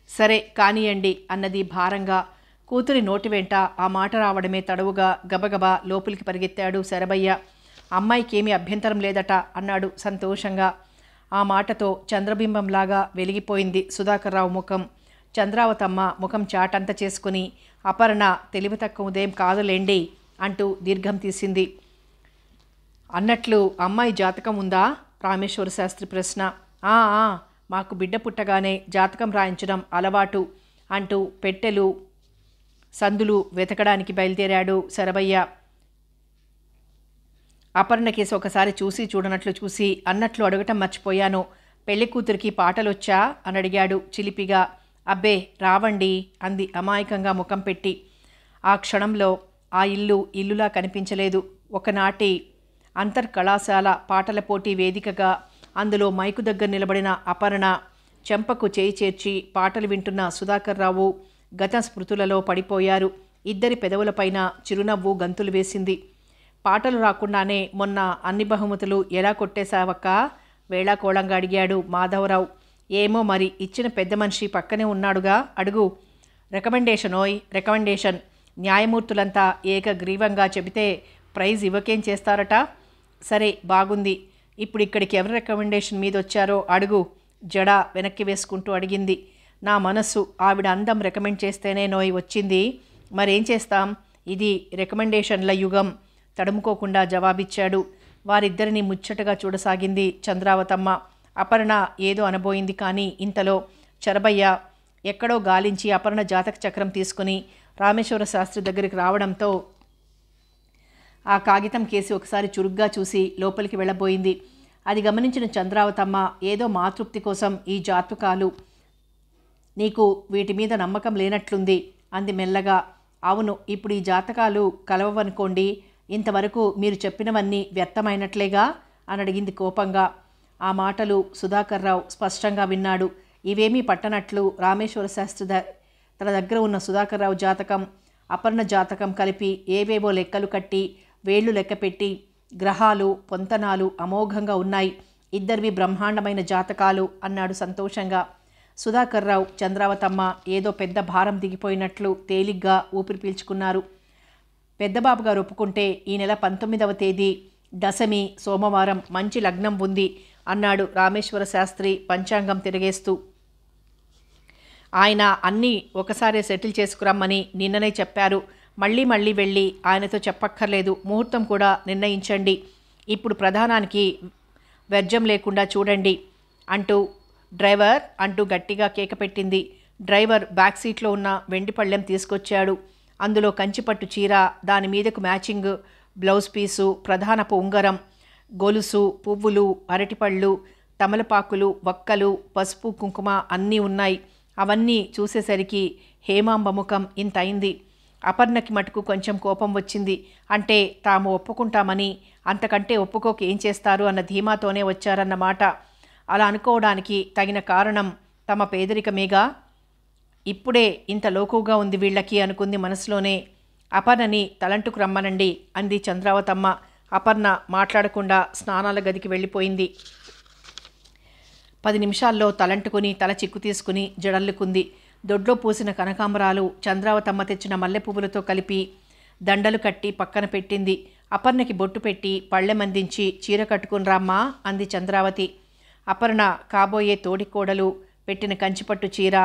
సరే కానియండి అన్నది భారంగా. కూతురి నోటి వెంట ఆ మాట రావడమే తడవుగా గబగబా లోపలికి పరిగెత్తాడు శరభయ్య. అమ్మాయికేమీ అభ్యంతరం లేదట అన్నాడు సంతోషంగా. ఆ మాటతో చంద్రబింబంలాగా వెలిగిపోయింది సుధాకర్రావు ముఖం. చంద్రావతమ్మ ముఖం చాటంత చేసుకుని అపర్ణ తెలివి తక్కువ ఉదయం కాదులేండి అంటూ దీర్ఘం తీసింది. అన్నట్లు అమ్మాయి జాతకం ఉందా? రామేశ్వర శాస్త్రి ప్రశ్న. మాకు బిడ్డ పుట్టగానే జాతకం రాయించడం అలవాటు అంటూ పెట్టెలు సందులు వెతకడానికి బయలుదేరాడు శరభయ్య. అపర్ణ కేసు ఒకసారి చూసి చూడనట్లు చూసి అన్నట్లు అడగటం మర్చిపోయాను. పెళ్లి కూతురికి పాటలొచ్చా అని అడిగాడు చిలిపిగా. అబ్బే రావండి అంది అమాయకంగా ముఖం పెట్టి. ఆ క్షణంలో ఆ ఇల్లులా కనిపించలేదు. ఒకనాటి అంతర్కళాశాల పాటల పోటీ వేదికగా అందులో మైకు దగ్గర నిలబడిన అపర్ణ, చెంపకు చేయి చేర్చి పాటలు వింటున్న సుధాకర్రావు గత స్మృతులలో పడిపోయారు. ఇద్దరి పెదవులపైన చిరునవ్వు గంతులు వేసింది. పాటలు రాకుండానే మొన్న అన్ని బహుమతులు ఎలా కొట్టేశావక్క? వేళాకోళంగా అడిగాడు మాధవరావు. ఏమో మరి, ఇచ్చిన పెద్ద మనిషి పక్కనే ఉన్నాడుగా, అడుగు. రికమెండేషన్. న్యాయమూర్తులంతా ఏకగ్రీవంగా చెబితే ప్రైజ్ ఇవ్వకేం చేస్తారట? సరే బాగుంది. ఇప్పుడు ఇక్కడికి ఎవరి రికమెండేషన్ మీద వచ్చారో అడుగు. జడ వెనక్కి వేసుకుంటూ అడిగింది. నా మనస్సు ఆవిడ అందం రికమెండ్ చేస్తేనే నోయి వచ్చింది. మరేం చేస్తాం, ఇది రికమెండేషన్ల యుగం తడుముకోకుండా జవాబిచ్చాడు. వారిద్దరిని ముచ్చటగా చూడసాగింది చంద్రావతమ్మ. అపర్ణ ఏదో అనబోయింది. కానీ ఇంతలో చరభయ్య ఎక్కడో గాలించి అపర్ణ జాతక చక్రం తీసుకుని రామేశ్వర శాస్త్రి దగ్గరికి రావడంతో ఆ కాగితం కేసి ఒకసారి చురుగ్గా చూసి లోపలికి వెళ్ళబోయింది. అది గమనించిన చంద్రావతమ్మ ఏదో మాతృప్తి కోసం, ఈ జాతకాలు నీకు వీటి మీద నమ్మకం లేనట్లుంది అంది మెల్లగా. అవును, ఇప్పుడు ఈ జాతకాలు కలవవనుకోండి, ఇంతవరకు మీరు చెప్పినవన్నీ వ్యర్థమైనట్లేగా అని అడిగింది కోపంగా. ఆ మాటలు సుధాకర్రావు స్పష్టంగా విన్నాడు. ఇవేమీ పట్టనట్లు రామేశ్వర శాస్త్రి తన దగ్గర ఉన్న సుధాకర్రావు జాతకం, అపర్ణ జాతకం కలిపి ఏవేవో లెక్కలు కట్టి వేళ్లు లెక్కపెట్టి, గ్రహాలు పొంతనాలు అమోఘంగా ఉన్నాయి, ఇద్దరివి బ్రహ్మాండమైన జాతకాలు అన్నాడు సంతోషంగా. సుధాకర్రావు, చంద్రావతమ్మ ఏదో పెద్ద భారం దిగిపోయినట్లు తేలిగ్గా ఊపిరి పీల్చుకున్నారు. పెద్దబాబు గారు ఒప్పుకుంటే ఈ నెల 19వ తేదీ దశమి సోమవారం మంచి లగ్నం ఉంది అన్నాడు రామేశ్వర శాస్త్రి పంచాంగం తిరిగేస్తూ. ఆయన అన్నీ ఒకసారే సెటిల్ చేసుకురమ్మని నిన్ననే చెప్పారు. మళ్ళీ వెళ్ళి ఆయనతో చెప్పక్కర్లేదు. ముహూర్తం కూడా నిర్ణయించండి. ఇప్పుడు ప్రధానానికి వ్యర్జం లేకుండా చూడండి అంటూ డ్రైవర్ అంటూ గట్టిగా కేక పెట్టింది. డ్రైవర్ బ్యాక్ సీట్లో ఉన్న వెండి పళ్ళెం తీసుకొచ్చాడు. అందులో కంచిపట్టు చీర, దాని మీదకు మ్యాచింగ్ బ్లౌజ్ పీసు, ప్రధానపు ఉంగరం, గొలుసు, పువ్వులు, అరటిపళ్ళు, తమలపాకులు, వక్కలు, పసుపు కుంకుమ అన్నీ ఉన్నాయి. అవన్నీ చూసేసరికి హేమాంబ ముఖం ఇంత అయింది. అపర్ణకి మటుకు కొంచెం కోపం వచ్చింది. అంటే తాము ఒప్పుకుంటామని, అంతకంటే ఒప్పుకోక ఏం చేస్తారు అన్న ధీమాతోనే వచ్చారన్నమాట. అలా అనుకోవడానికి తగిన కారణం తమ పేదరికమేగా. ఇప్పుడే ఇంత లోకుగా ఉంది వీళ్ళకి అనుకుంది మనసులోనే. అపర్ణని తలంటుకు రమ్మనండి అంది చంద్రావతమ్మ. అపర్ణ మాట్లాడకుండా స్నానాల గదికి వెళ్ళిపోయింది. 10 నిమిషాల్లో తలంటుకుని తల చిక్కు తీసుకుని జడల్లుకుంది. దొడ్లో పూసిన కనకాంబరాలు చంద్రావతమ్మ తెచ్చిన మల్లె పువ్వులతో కలిపి దండలు కట్టి పక్కన పెట్టింది. అపర్ణకి బొట్టు పెట్టి పళ్ళెమందించి చీర కట్టుకుని రామ్మా అంది చంద్రావతి. అపర్ణ కాబోయే తోడికోడలు పెట్టిన కంచిపట్టు చీర,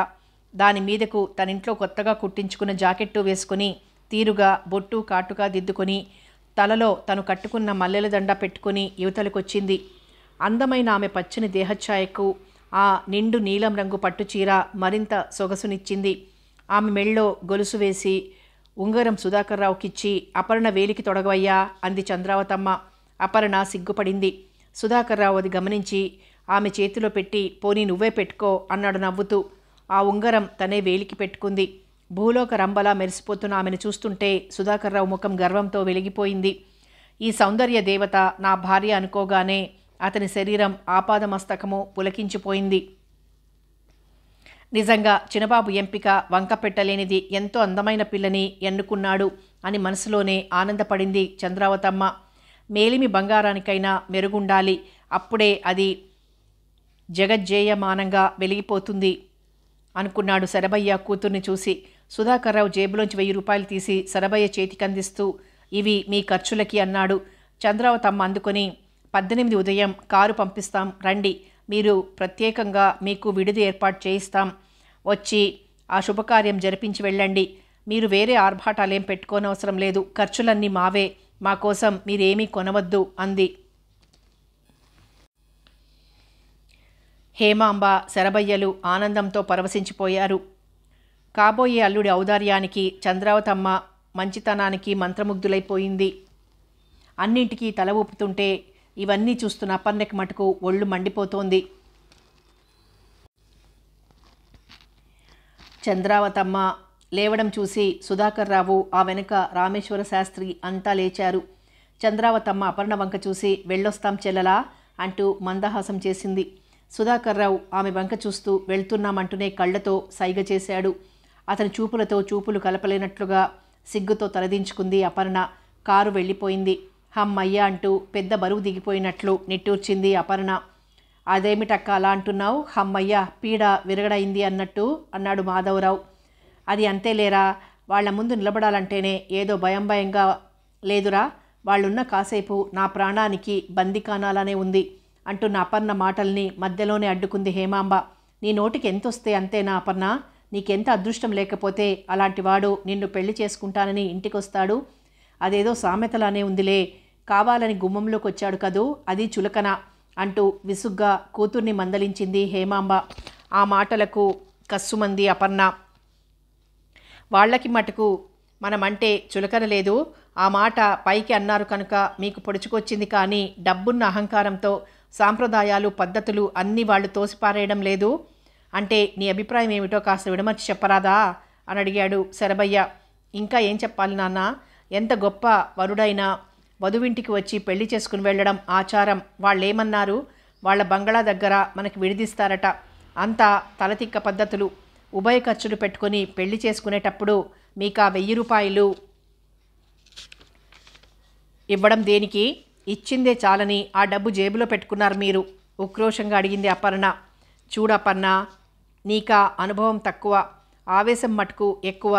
దాని మీదకు తనింట్లో కొత్తగా కుట్టించుకున్న జాకెట్టు వేసుకుని తీరుగా బొట్టు కాటుగా దిద్దుకొని తలలో తను కట్టుకున్న మల్లెల దండ పెట్టుకుని యువతలకొచ్చింది. అందమైన ఆమె పచ్చని దేహఛాయకు ఆ నిండు నీలం రంగు పట్టుచీర మరింత సొగసునిచ్చింది. ఆమె మెళ్ళో గొలుసు వేసి ఉంగరం సుధాకర్రావుకిచ్చి అపర్ణ వేలికి తొడగవయ్యా అంది చంద్రావతమ్మ. అపర్ణ సిగ్గుపడింది. సుధాకర్రావు అది గమనించి ఆమె చేతిలో పెట్టి పోనీ నువ్వే పెట్టుకో అన్నాడు నవ్వుతూ. ఆ ఉంగరం తనే వేలికి పెట్టుకుంది. భూలోక రంబలా మెరిసిపోతున్న ఆమెను చూస్తుంటే సుధాకర్రావు ముఖం గర్వంతో వెలిగిపోయింది. ఈ సౌందర్య దేవత నా భార్య అనుకోగానే అతని శరీరం ఆపాదమస్తకము పులకించిపోయింది. నిజంగా చిన్నబాబు ఎంపిక వంక పెట్టలేనిది, ఎంతో అందమైన పిల్లని ఎన్నుకున్నాడు అని మనసులోనే ఆనందపడింది చంద్రావతమ్మ. మేలిమి బంగారానికైనా మెరుగుండాలి, అప్పుడే అది జగజ్జేయమానంగా వెలిగిపోతుంది అనుకున్నాడు శరభయ్య కూతుర్ని చూసి. సుధాకర్రావు జేబులోంచి 1000 రూపాయలు తీసి శరభయ్య చేతికందిస్తూ ఇవి మీ ఖర్చులకి అన్నాడు. చంద్రావతమ్మ అందుకొని 18 ఉదయం కారు పంపిస్తాం రండి, మీరు ప్రత్యేకంగా మీకు విడిది ఏర్పాటు చేయిస్తాం, వచ్చి ఆ శుభకార్యం జరిపించి వెళ్ళండి, మీరు వేరే ఆర్భాటాలేం పెట్టుకోనవసరం లేదు, ఖర్చులన్నీ మావే, మా కోసం మీరేమీ కొనవద్దు అంది. హేమాంబ శరభయ్యలు ఆనందంతో పరవశించిపోయారు. కాబోయే అల్లుడి ఔదార్యానికి చంద్రావతమ్మ మంచితనానికి మంత్రముగ్ధులైపోయింది. అన్నింటికీ తల ఊపుతుంటే ఇవన్నీ చూస్తున్న అపర్ణకి మటుకు ఒళ్ళు మండిపోతోంది. చంద్రావతమ్మ లేవడం చూసి సుధాకర్రావు, ఆ వెనుక రామేశ్వర శాస్త్రి అంతా లేచారు. చంద్రావతమ్మ అపర్ణ వంక చూసి వెళ్ళొస్తాం చెల్లలా అంటూ మందహాసం చేసింది. సుధాకర్రావు ఆమె వంక చూస్తూ వెళ్తున్నామంటూనే కళ్ళతో సైగ చేశాడు. అతని చూపులతో చూపులు కలపలేనట్లుగా సిగ్గుతో తలదించుకుంది అపర్ణ. కారు వెళ్ళిపోయింది. హమ్మయ్య అంటూ పెద్ద బరువు దిగిపోయినట్లు నిట్టూర్చింది అపర్ణ. అదేమిటక్క అలా అంటున్నావు, హమ్మయ్య పీడ విరగడైంది అన్నట్టు అన్నాడు మాధవరావు. అది అంతేలేరా, వాళ్ల ముందు నిలబడాలంటేనే ఏదో భయం భయంగా లేదురా, వాళ్ళున్న కాసేపు నా ప్రాణానికి బందికానాలానే ఉంది అంటున్న అపర్ణ మాటల్ని మధ్యలోనే అడ్డుకుంది హేమాంబ. నీ నోటికి ఎంతొస్తే అంతేనా అపర్ణ, నీకెంత అదృష్టం లేకపోతే అలాంటివాడు నిన్ను పెళ్లి చేసుకుంటానని ఇంటికొస్తాడు, అదేదో సామెతలానే ఉందిలే, కావాలని గుమ్మంలోకి వచ్చాడు కదూ, అది చులకన అంటూ విసుగ్గా కూతుర్ని మందలించింది హేమాంబ. ఆ మాటలకు కస్సుమంది అపర్ణ. వాళ్ళకి మటుకు మనమంటే చులకన లేదు, ఆ మాట పైకి అన్నారు కనుక మీకు పొడుచుకొచ్చింది, కానీ డబ్బున్న అహంకారంతో సాంప్రదాయాలు పద్ధతులు అన్నీ వాళ్ళు తోసిపారేయడం లేదు. అంటే నీ అభిప్రాయం ఏమిటో కాస్త విడమర్చి చెప్పరాదా అని అడిగాడు శరభయ్య. ఇంకా ఏం చెప్పాలి నాన్న, ఎంత గొప్ప వరుడైనా వధువింటికి వచ్చి పెళ్లి చేసుకుని వెళ్ళడం ఆచారం. వాళ్ళేమన్నారు, వాళ్ళ బంగళా దగ్గర మనకి విడిదిస్తారట, అంతా తలతిక్క పద్ధతులు. ఉభయ ఖర్చులు పెట్టుకొని పెళ్లి చేసుకునేటప్పుడు మీకు ఆ 1000 రూపాయలు ఇవ్వడం దేనికి, ఇచ్చిందే చాలని ఆ డబ్బు జేబులో పెట్టుకున్నారు మీరు ఉక్రోషంగా అడిగింది అపర్ణ. చూడపర్ణ, నీకా అనుభవం తక్కువ, ఆవేశం మటుకు ఎక్కువ.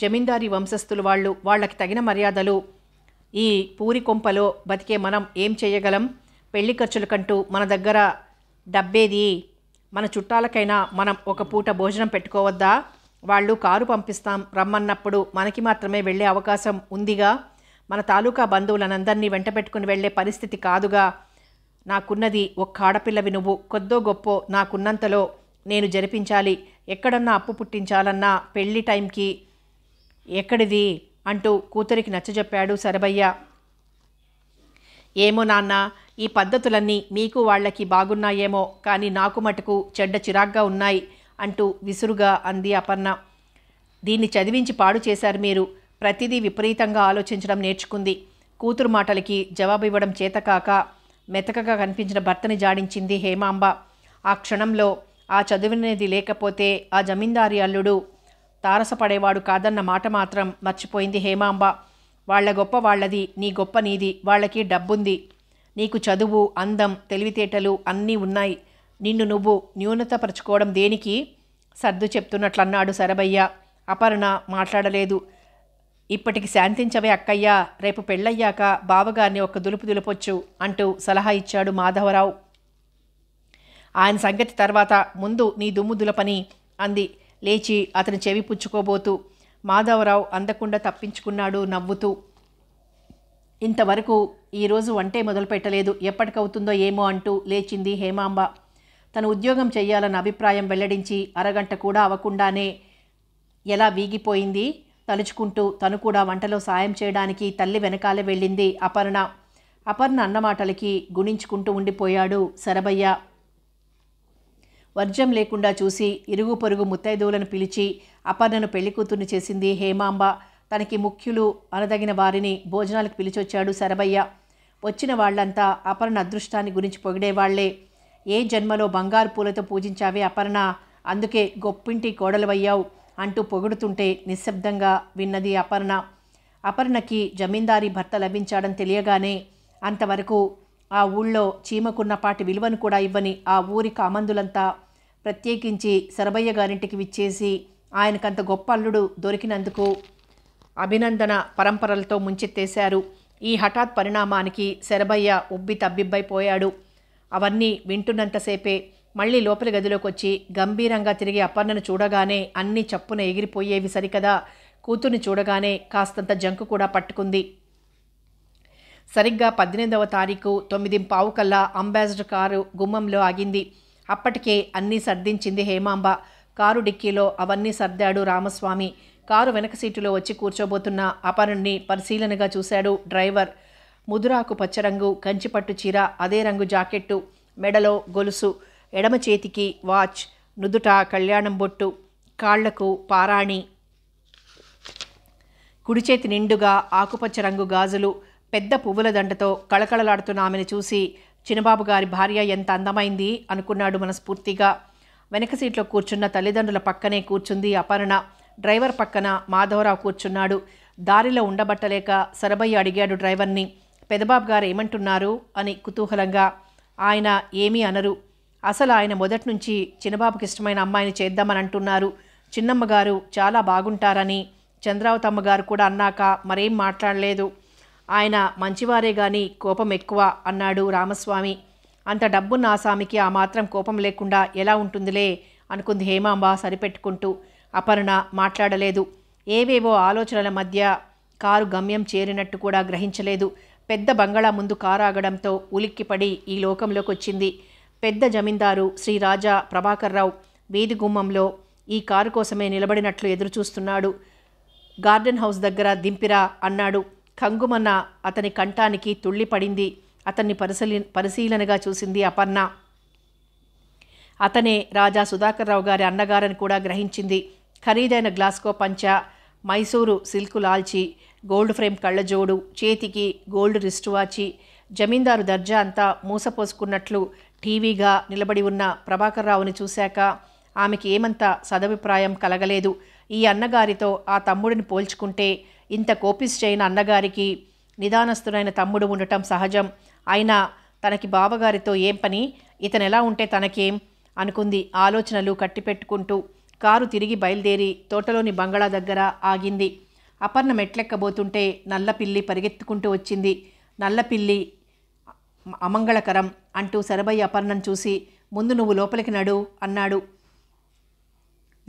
జమీందారీ వంశస్థులు వాళ్ళు, వాళ్ళకి తగిన మర్యాదలు. ఈ పూరి కొంపలో బతికే మనం ఏం చేయగలం, పెళ్లి ఖర్చులకంటూ మన దగ్గర డబ్బేది, మన చుట్టాలకైనా మనం ఒక పూట భోజనం పెట్టుకోవద్దా, వాళ్ళు కారు పంపిస్తాం రమ్మన్నప్పుడు మనకి మాత్రమే వెళ్ళే అవకాశం ఉందిగా, మన తాలూకా బంధువులనందరినీ వెంట పెట్టుకుని వెళ్ళే పరిస్థితి కాదుగా. నాకున్నది ఒక్క ఆడపిల్లవి నువ్వు, కొద్దో గొప్పో నాకున్నంతలో నేను జరిపించాలి, ఎక్కడన్నా అప్పు పుట్టించాలన్నా పెళ్లి టైంకి ఎక్కడిది అంటూ కూతురికి నచ్చజెప్పాడు శరభయ్య. ఏమో నాన్న, ఈ పద్ధతులన్నీ మీకు వాళ్ళకి బాగున్నాయేమో, కానీ నాకు మటుకు చెడ్డ చిరాగ్గా ఉన్నాయి అంటూ విసురుగా అంది అపర్ణ. దీన్ని చదివించి పాడు చేశారు మీరు, ప్రతిదీ విపరీతంగా ఆలోచించడం నేర్చుకుంది. కూతురు మాటలకి జవాబు ఇవ్వడం చేతకాక మెతకగా కనిపించిన భర్తని జాడించింది హేమాంబ. ఆ క్షణంలో ఆ చదువునేది లేకపోతే ఆ జమీందారీ అల్లుడు తారసపడేవాడు కాదన్న మాట మాత్రం మర్చిపోయింది హేమాంబ. వాళ్ల గొప్ప వాళ్ళది, నీ గొప్ప నీది. వాళ్ళకి డబ్బుంది, నీకు చదువు, అందం, తెలివితేటలు అన్నీ ఉన్నాయి. నిన్ను నువ్వు న్యూనతపరచుకోవడం దేనికి? సర్దు చెప్తున్నట్లన్నాడు శరభయ్య. అపర్ణ మాట్లాడలేదు. ఇప్పటికి శాంతించవే అక్కయ్యా, రేపు పెళ్ళయ్యాక బావగారిని ఒక్క దులుపు దులపొచ్చు అంటూ సలహా ఇచ్చాడు మాధవరావు. ఆయన సంగతి తర్వాత, ముందు నీ దుమ్ము దులపని అంది లేచి అతని చెవి పుచ్చుకోబోతూ. మాధవరావు అందకుండా తప్పించుకున్నాడు నవ్వుతూ. ఇంతవరకు ఈరోజు వంటే మొదలుపెట్టలేదు, ఎప్పటికవుతుందో ఏమో అంటూ లేచింది హేమాంబ. తను ఉద్యోగం చెయ్యాలన్న అభిప్రాయం వెల్లడించి అరగంట కూడా అవ్వకుండానే ఎలా వీగిపోయింది. తలుచుకుంటూ తను కూడా వంటలో సాయం చేయడానికి తల్లి వెనకాలే వెళ్ళింది అపర్ణ. అపర్ణ అన్నమాటలకి గుణించుకుంటూ ఉండిపోయాడు శరభయ్య. వర్జం లేకుండా చూసి ఇరుగు పొరుగు ముత్తైదువులను పిలిచి అపర్ణను పెళ్లికూతుర్ని చేసింది హేమాంబ. తనకి ముఖ్యులు అనదగిన వారిని భోజనాలకు పిలిచొచ్చాడు శరభయ్య. వచ్చిన వాళ్లంతా అపర్ణ అదృష్టాన్ని గురించి పొగిడేవాళ్లే. ఏ జన్మలో బంగారు పూలతో పూజించావే అపర్ణ, అందుకే గొప్పింటి కోడలువయ్యావు అంటూ పొగుడుతుంటే నిశ్శబ్దంగా విన్నది అపర్ణ. అపర్ణకి జమీందారీ భర్త లభించాడని తెలియగానే అంతవరకు ఆ ఊళ్ళో చీమకున్నపాటి విలువను కూడా ఇవ్వని ఆ ఊరి కామందులంతా ప్రత్యేకించి శరభయ్య గారింటికి విచ్చేసి ఆయనకంత గొప్ప అల్లుడు దొరికినందుకు అభినందన పరంపరలతో ముంచెత్తేశారు. ఈ హఠాత్ పరిణామానికి శరభయ్య ఉబ్బి తబ్బిబ్బైపోయాడు. అవన్నీ వింటున్నంతసేపే మళ్ళీ లోపలి గదిలోకి వచ్చి గంభీరంగా తిరిగి అపర్ణను చూడగానే అన్నీ చప్పున ఎగిరిపోయేవి సరికదా. కూతుర్ని చూడగానే కాస్తంత జంకు కూడా పట్టుకుంది. సరిగ్గా 18వ తారీఖు 9:15 కల్లా అంబాసిడర్ కారు గుమ్మంలో ఆగింది. అప్పటికే అన్నీ సర్దించింది హేమాంబ. కారు డిక్కీలో అవన్నీ సర్దాడు రామస్వామి. కారు వెనక సీటులో వచ్చి కూర్చోబోతున్న అపర్ణని పరిశీలనగా చూశాడు డ్రైవర్. ముదురాకు పచ్చరంగు కంచిపట్టు చీర, అదే రంగు జాకెట్టు, మెడలో గొలుసు, ఎడమ చేతికి వాచ్, నుదుట కళ్యాణం బొట్టు, కాళ్లకు పారాణి, కుడి చేతి నిండుగా ఆకుపచ్చ రంగు గాజులు, పెద్ద పువ్వుల దండతో కళకళలాడుతున్న ఆమెను చూసి చిన్నబాబు గారి భార్య ఎంత అందమైంది అనుకున్నాడు మనస్ఫూర్తిగా. వెనక సీట్లో కూర్చున్న తల్లిదండ్రుల పక్కనే కూర్చుంది అపర్ణ. డ్రైవర్ పక్కన మాధవరావు కూర్చున్నాడు. దారిలో ఉండబట్టలేక శరభయ్య అడిగాడు డ్రైవర్ని, పెదబాబు గారు ఏమంటున్నారు అని కుతూహలంగా. ఆయన ఏమీ అనరు. అసలు ఆయన మొదటి నుంచి చిన్నబాబుకి ఇష్టమైన అమ్మాయిని చేద్దామని అంటున్నారు. చిన్నమ్మగారు చాలా బాగుంటారని చంద్రావతమ్మ గారు కూడా అన్నాక మరేం మాట్లాడలేదు. ఆయన మంచివారే గాని కోపం ఎక్కువ అన్నాడు రామస్వామి. అంత డబ్బున్న ఆసామికి ఆ మాత్రం కోపం లేకుండా ఎలా ఉంటుందిలే అనుకుంది హేమాంబ సరిపెట్టుకుంటూ. అపర్ణ మాట్లాడలేదు. ఏవేవో ఆలోచనల మధ్య కారు గమ్యం చేరినట్టు కూడా గ్రహించలేదు. పెద్ద బంగళా ముందు కారు ఆగడంతో ఉలిక్కిపడి ఈ లోకంలోకి వచ్చింది. పెద్ద జమీందారు శ్రీ రాజా ప్రభాకర్రావు వీధి గుమ్మంలో ఈ కారు కోసమే నిలబడినట్లు ఎదురుచూస్తున్నాడు. గార్డెన్ హౌస్ దగ్గర దింపిరా అన్నాడు. కంగుమన్న అతని కంఠానికి తుళ్ళిపడింది. అతన్ని పరిశీలనగా చూసింది అపర్ణ. అతనే రాజా సుధాకర్రావు గారి అన్నగారని కూడా గ్రహించింది. ఖరీదైన గ్లాస్కో పంచ, మైసూరు సిల్కు లాల్చి, గోల్డ్ ఫ్రేమ్ కళ్ళజోడు, చేతికి గోల్డ్ రిస్ట్ వాచి, జమీందారు దర్జా అంతా మూసపోసుకున్నట్లు టీవీగా నిలబడి ఉన్న ప్రభాకర్రావుని చూశాక ఆమెకి ఏమంత సదభిప్రాయం కలగలేదు. ఈ అన్నగారితో ఆ తమ్ముడిని పోల్చుకుంటే ఇంత కోపిష్టైన అన్నగారికి నిదానస్తుడైన తమ్ముడు ఉండటం సహజం. అయినా తనకి బావగారితో ఏం పని, ఇతనెలా ఉంటే తనకేం అనుకుంది ఆలోచనలు కట్టిపెట్టుకుంటూ. కారు తిరిగి బయలుదేరి తోటలోని బంగళా దగ్గర ఆగింది. అపర్ణ మెట్లెక్కబోతుంటే నల్లపిల్లి పరిగెత్తుకుంటూ వచ్చింది. నల్లపిల్లి అమంగళకరం అంటూ శరభయ్య అపర్ణను చూసి, ముందు నువ్వు లోపలికి నడు అన్నాడు.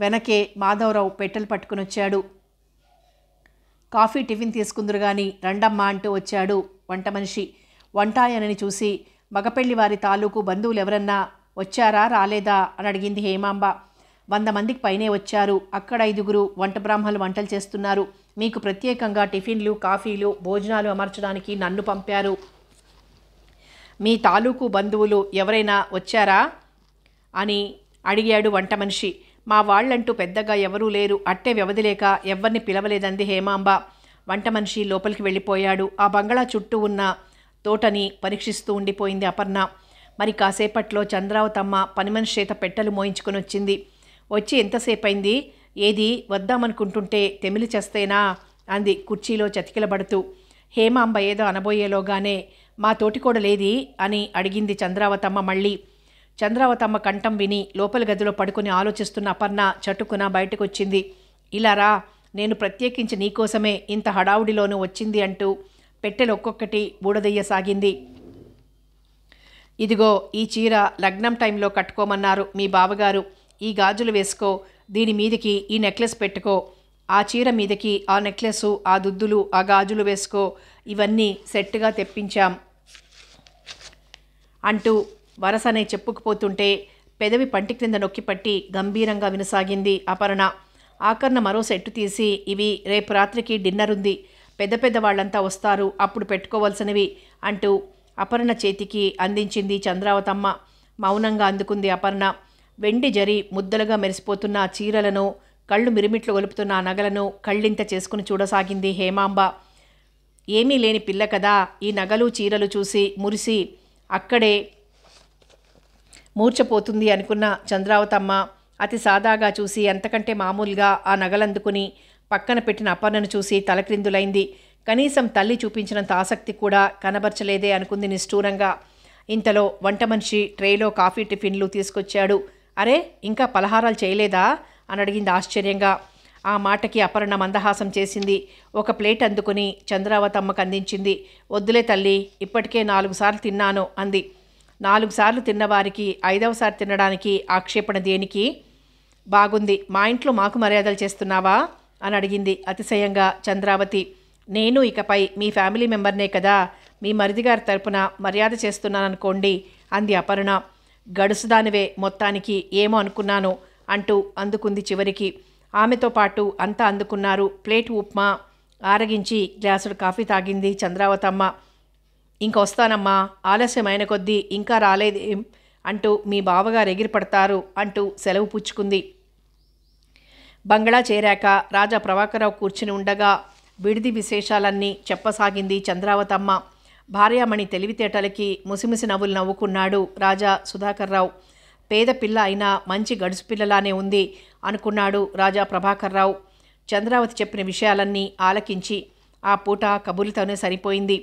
వెనకే మాధవరావు పెట్టెలు పట్టుకుని వచ్చాడు. కాఫీ టిఫిన్ తీసుకుందరు గాని రండమ్మా అంటూ వచ్చాడు వంట మనిషి. వంటాయనని చూసి, మగపెళ్లి వారి తాలూకు బంధువులు ఎవరన్నా వచ్చారా రాలేదా అని అడిగింది హేమాంబ. 100 మందికి పైనే వచ్చారు. అక్కడ 5 వంట బ్రాహ్మణులు వంటలు చేస్తున్నారు. మీకు ప్రత్యేకంగా టిఫిన్లు, కాఫీలు, భోజనాలు అమర్చడానికి నన్ను పంపారు. మీ తాలూకు బంధువులు ఎవరైనా వచ్చారా అని అడిగాడు వంట మనిషి. మా వాళ్ళంటూ పెద్దగా ఎవరూ లేరు, అట్టే వ్యవధి లేక ఎవరిని పిలవలేదంది హేమాంబ. వంట మనిషి లోపలికి వెళ్ళిపోయాడు. ఆ బంగళా చుట్టూ ఉన్న తోటని పరీక్షిస్తూ ఉండిపోయింది అపర్ణ. మరి కాసేపట్లో చంద్రావతమ్మ పని మనిషి చేత పెట్టెలు మోయించుకొని వచ్చింది. వచ్చి ఎంతసేపు అయింది? ఏది వద్దామనుకుంటుంటే తెమిలి చేస్తేనా అంది కుర్చీలో చతికిలబడుతూ. హేమాంబ ఏదో అనబోయేలోగానే మా తోటికోడలేది అని అడిగింది చంద్రావతమ్మ మళ్ళీ. చంద్రావతమ్మ కంఠం విని లోపలి గదిలో పడుకుని ఆలోచిస్తున్న అపర్ణ చటుకున బయటకొచ్చింది. ఇలా రా, నేను ప్రత్యేకించి నీకోసమే ఇంత హడావుడిలోనూ వచ్చింది అంటూ పెట్టెలు ఒక్కొక్కటి బూడదెయ్యసాగింది. ఇదిగో ఈ చీర లగ్నం టైంలో కట్టుకోమన్నారు మీ బావగారు. ఈ గాజులు వేసుకో, దీని మీదకి ఈ నెక్లెస్ పెట్టుకో, ఆ చీర మీదకి ఆ నెక్లెస్సు, ఆ దుద్దులు, ఆ గాజులు వేసుకో, ఇవన్నీ సెట్గా తెప్పించాం అంటూ వరసనే చెప్పుకుపోతుంటే పెదవి పంటి క్రింద నొక్కిపట్టి గంభీరంగా వినసాగింది అపర్ణ. ఆఖరణ మరో సెట్టు తీసి, ఇవి రేపు రాత్రికి డిన్నర్ ఉంది, పెద్ద పెద్ద వాళ్ళంతా వస్తారు, అప్పుడు పెట్టుకోవాల్సినవి అంటూ అపర్ణ చేతికి అందించింది చంద్రావతమ్మ. మౌనంగా అందుకుంది అపర్ణ. వెండి జరి ముద్దలుగా మెరిసిపోతున్న ఆ చీరలను, కళ్ళు మిరిమిట్లు గొలుపుతున్న ఆ నగలను కళ్ళింత చేసుకుని చూడసాగింది హేమాంబ. ఏమీ లేని పిల్ల కదా, ఈ నగలు చీరలు చూసి మురిసి అక్కడే మూర్చపోతుంది అనుకున్న చంద్రావతమ్మ అతి సాదాగా చూసి అంతకంటే మామూలుగా ఆ నగలందుకుని పక్కన పెట్టిన అపర్ణను చూసి తలక్రిందులైంది. కనీసం తల్లి చూపించినంత ఆసక్తి కూడా కనబరచలేదే అనుకుంది నిష్ఠూరంగా. ఇంతలో వంట మనిషి ట్రేలో కాఫీ టిఫిన్లు తీసుకొచ్చాడు. అరే, ఇంకా పలహారాలు చేయలేదా అని అడిగింది ఆశ్చర్యంగా. ఆ మాటకి అపర్ణ మందహాసం చేసింది. ఒక ప్లేట్ అందుకుని చంద్రావతమ్మకు అందించింది. వద్దులే తల్లి, ఇప్పటికే 4 సార్లు తిన్నాను అంది. 4 సార్లు తిన్నవారికి 5వసారి తినడానికి ఆక్షేపణ దేనికి? బాగుంది, మా ఇంట్లో మాకు మర్యాదలు చేస్తున్నావా అని అడిగింది అతిశయంగా చంద్రావతి. నేను ఇకపై మీ ఫ్యామిలీ మెంబర్నే కదా, మీ మరిదిగారి తరపున మర్యాద చేస్తున్నాననుకోండి అంది అపర్ణ. గడుసుదానివే మొత్తానికి, ఏమో అనుకున్నాను అంటూ అందుకుంది చివరికి. ఆమెతో పాటు అంతా అందుకున్నారు. ప్లేట్ ఉప్మా ఆరగించి గ్లాసుడు కాఫీ తాగింది చంద్రావతమ్మ. ఇంకొస్తానమ్మా, ఆలస్యమైన కొద్దీ ఇంకా రాలేదేం అంటూ మీ బావగారు ఎగిరిపడతారు అంటూ సెలవు పుచ్చుకుంది. బంగళా చేరాక రాజా ప్రభాకరరావు కూర్చుని ఉండగా విడిది విశేషాలన్నీ చెప్పసాగింది చంద్రావతమ్మ. భార్యామణి తెలివితేటలకి ముసిముసి నవ్వులు నవ్వుకున్నాడు రాజా సుధాకర్రావు. పేద పిల్ల అయినా మంచి గడుసు పిల్లలానే ఉంది అనుకున్నాడు రాజా ప్రభాకర్రావు. చంద్రావతి చెప్పిన విషయాలన్నీ ఆలకించి ఆ పూట కబుర్లతోనే సరిపోయింది.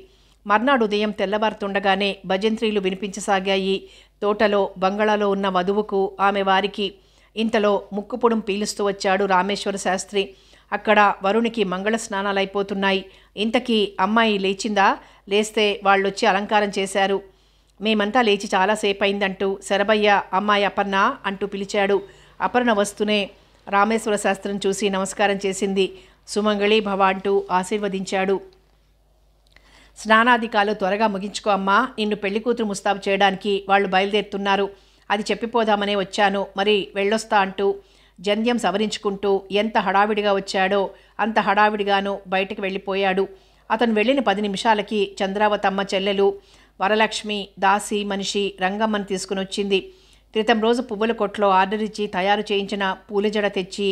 మర్నాడు ఉదయం తెల్లవారుతుండగానే భజంత్రీలు వినిపించసాగాయి తోటలో. బంగళాలో ఉన్న వధువుకు ఆమె వారికి. ఇంతలో ముక్కుపుడం పీలుస్తూ వచ్చాడు రామేశ్వర శాస్త్రి. అక్కడ వరుణికి మంగళ స్నానాలైపోతున్నాయి. ఇంతకీ అమ్మాయి లేచిందా? లేస్తే వాళ్ళొచ్చి అలంకారం చేశారు. మేమంతా లేచి చాలాసేపు అయిందంటూ శరభయ్య అమ్మాయి అపర్ణ అంటూ పిలిచాడు. అపర్ణ వస్తూనే రామేశ్వర శాస్త్రిని చూసి నమస్కారం చేసింది. సుమంగళి భవ అంటూ ఆశీర్వదించాడు. స్నానాధికాలు త్వరగా ముగించుకో అమ్మా, నిన్ను పెళ్లి కూతురు ముస్తాబు చేయడానికి వాళ్ళు బయలుదేరుతున్నారు, అది చెప్పిపోదామనే వచ్చాను, మరి వెళ్ళొస్తా అంటూ జంధ్యం సవరించుకుంటూ ఎంత హడావిడిగా వచ్చాడో అంత హడావిడిగాను బయటకు వెళ్ళిపోయాడు. అతను వెళ్ళిన 10 నిమిషాలకి చంద్రావతమ్మ చెల్లెలు వరలక్ష్మి దాసి మనిషి రంగమ్మని తీసుకుని వచ్చింది. క్రితం రోజు పువ్వుల కొట్లో ఆర్డర్ ఇచ్చి తయారు చేయించిన పూల జడ తెచ్చి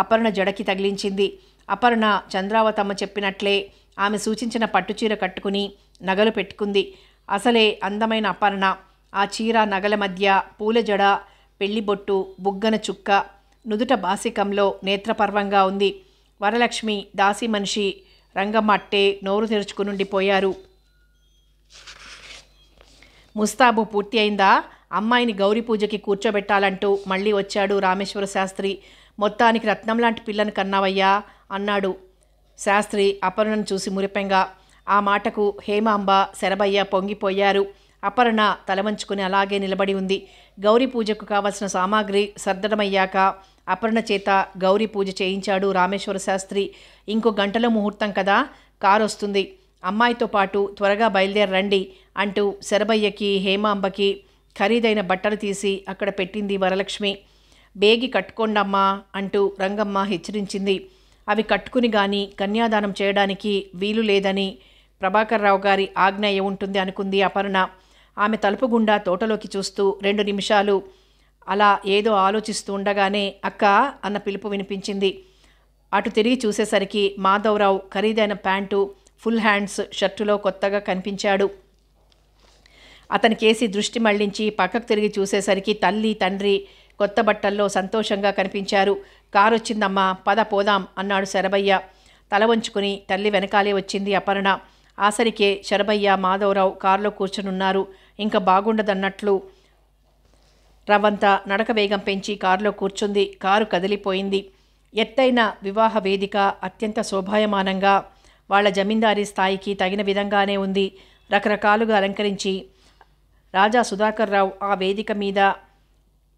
అపర్ణ జడకి తగిలించింది. అపర్ణ చంద్రావతమ్మ చెప్పినట్లే ఆమె సూచించిన పట్టుచీర కట్టుకుని నగలు పెట్టుకుంది. అసలే అందమైన అపర్ణ ఆ చీర నగల మధ్య పూల జడ, పెళ్లిబొట్టు, బుగ్గన చుక్క, నుదుట బాసికంలో నేత్రపర్వంగా ఉంది. వరలక్ష్మి దాసి మనిషి రంగమ్మ అట్టే నోరు తెరుచుకునుండిపోయారు. ముస్తాబు పూర్తి అయిందా? అమ్మాయిని గౌరీ పూజకి కూర్చోబెట్టాలంటూ మళ్ళీ వచ్చాడు రామేశ్వర శాస్త్రి. మొత్తానికి రత్నం లాంటి పిల్లను కన్నావయ్యా అన్నాడు శాస్త్రి అపర్ణను చూసి మురిపెంగా. ఆ మాటకు హేమాంబ శరభయ్య పొంగిపోయారు. అపర్ణ తలవంచుకుని అలాగే నిలబడి ఉంది. గౌరీ పూజకు కావలసిన సామాగ్రి సర్దడమయ్యాక అపర్ణ చేత గౌరీ పూజ చేయించాడు రామేశ్వర శాస్త్రి. ఇంకో గంటలో ముహూర్తం కదా, కారు వస్తుంది, అమ్మాయితో పాటు త్వరగా బయలుదేరండి అంటూ శరభయ్యకి హేమాంబకి ఖరీదైన బట్టలు తీసి అక్కడ పెట్టింది వరలక్ష్మి. బేగి కట్టుకోండమ్మా అంటూ రంగమ్మ హెచ్చరించింది. అవి కట్టుకుని గాని కన్యాదానం చేయడానికి వీలు లేదని ప్రభాకర్రావు గారి ఆజ్ఞ ఉంటుంది అనుకుంది అపర్ణ. ఆమె తలుపు గుండా తోటలోకి చూస్తూ 2 నిమిషాలు అలా ఏదో ఆలోచిస్తూ ఉండగానే అక్క అన్న పిలుపు వినిపించింది. అటు తిరిగి చూసేసరికి మాధవరావు ఖరీదైన ప్యాంటు, ఫుల్ హ్యాండ్స్ షర్టులో కొత్తగా కనిపించాడు. అతని కేసి దృష్టి మళ్లించి పక్కకు తిరిగి చూసేసరికి తల్లి తండ్రి కొత్త బట్టల్లో సంతోషంగా కనిపించారు. కారొచ్చిందమ్మా, పద పోదాం అన్నాడు శరభయ్య. తల వంచుకుని తల్లి వెనకాలే వచ్చింది అపర్ణ. ఆసరికే శరభయ్య, మాధవరావు కారులో కూర్చునున్నారు. ఇంకా బాగుండదన్నట్లు రవ్వంత నడక వేగం పెంచి కారులో కూర్చుంది. కారు కదిలిపోయింది. ఎత్తైన వివాహ వేదిక అత్యంత శోభాయమానంగా వాళ్ళ జమీందారీ స్థాయికి తగిన విధంగానే ఉంది. రకరకాలుగా అలంకరించి రాజా సుధాకర్రావు ఆ వేదిక మీద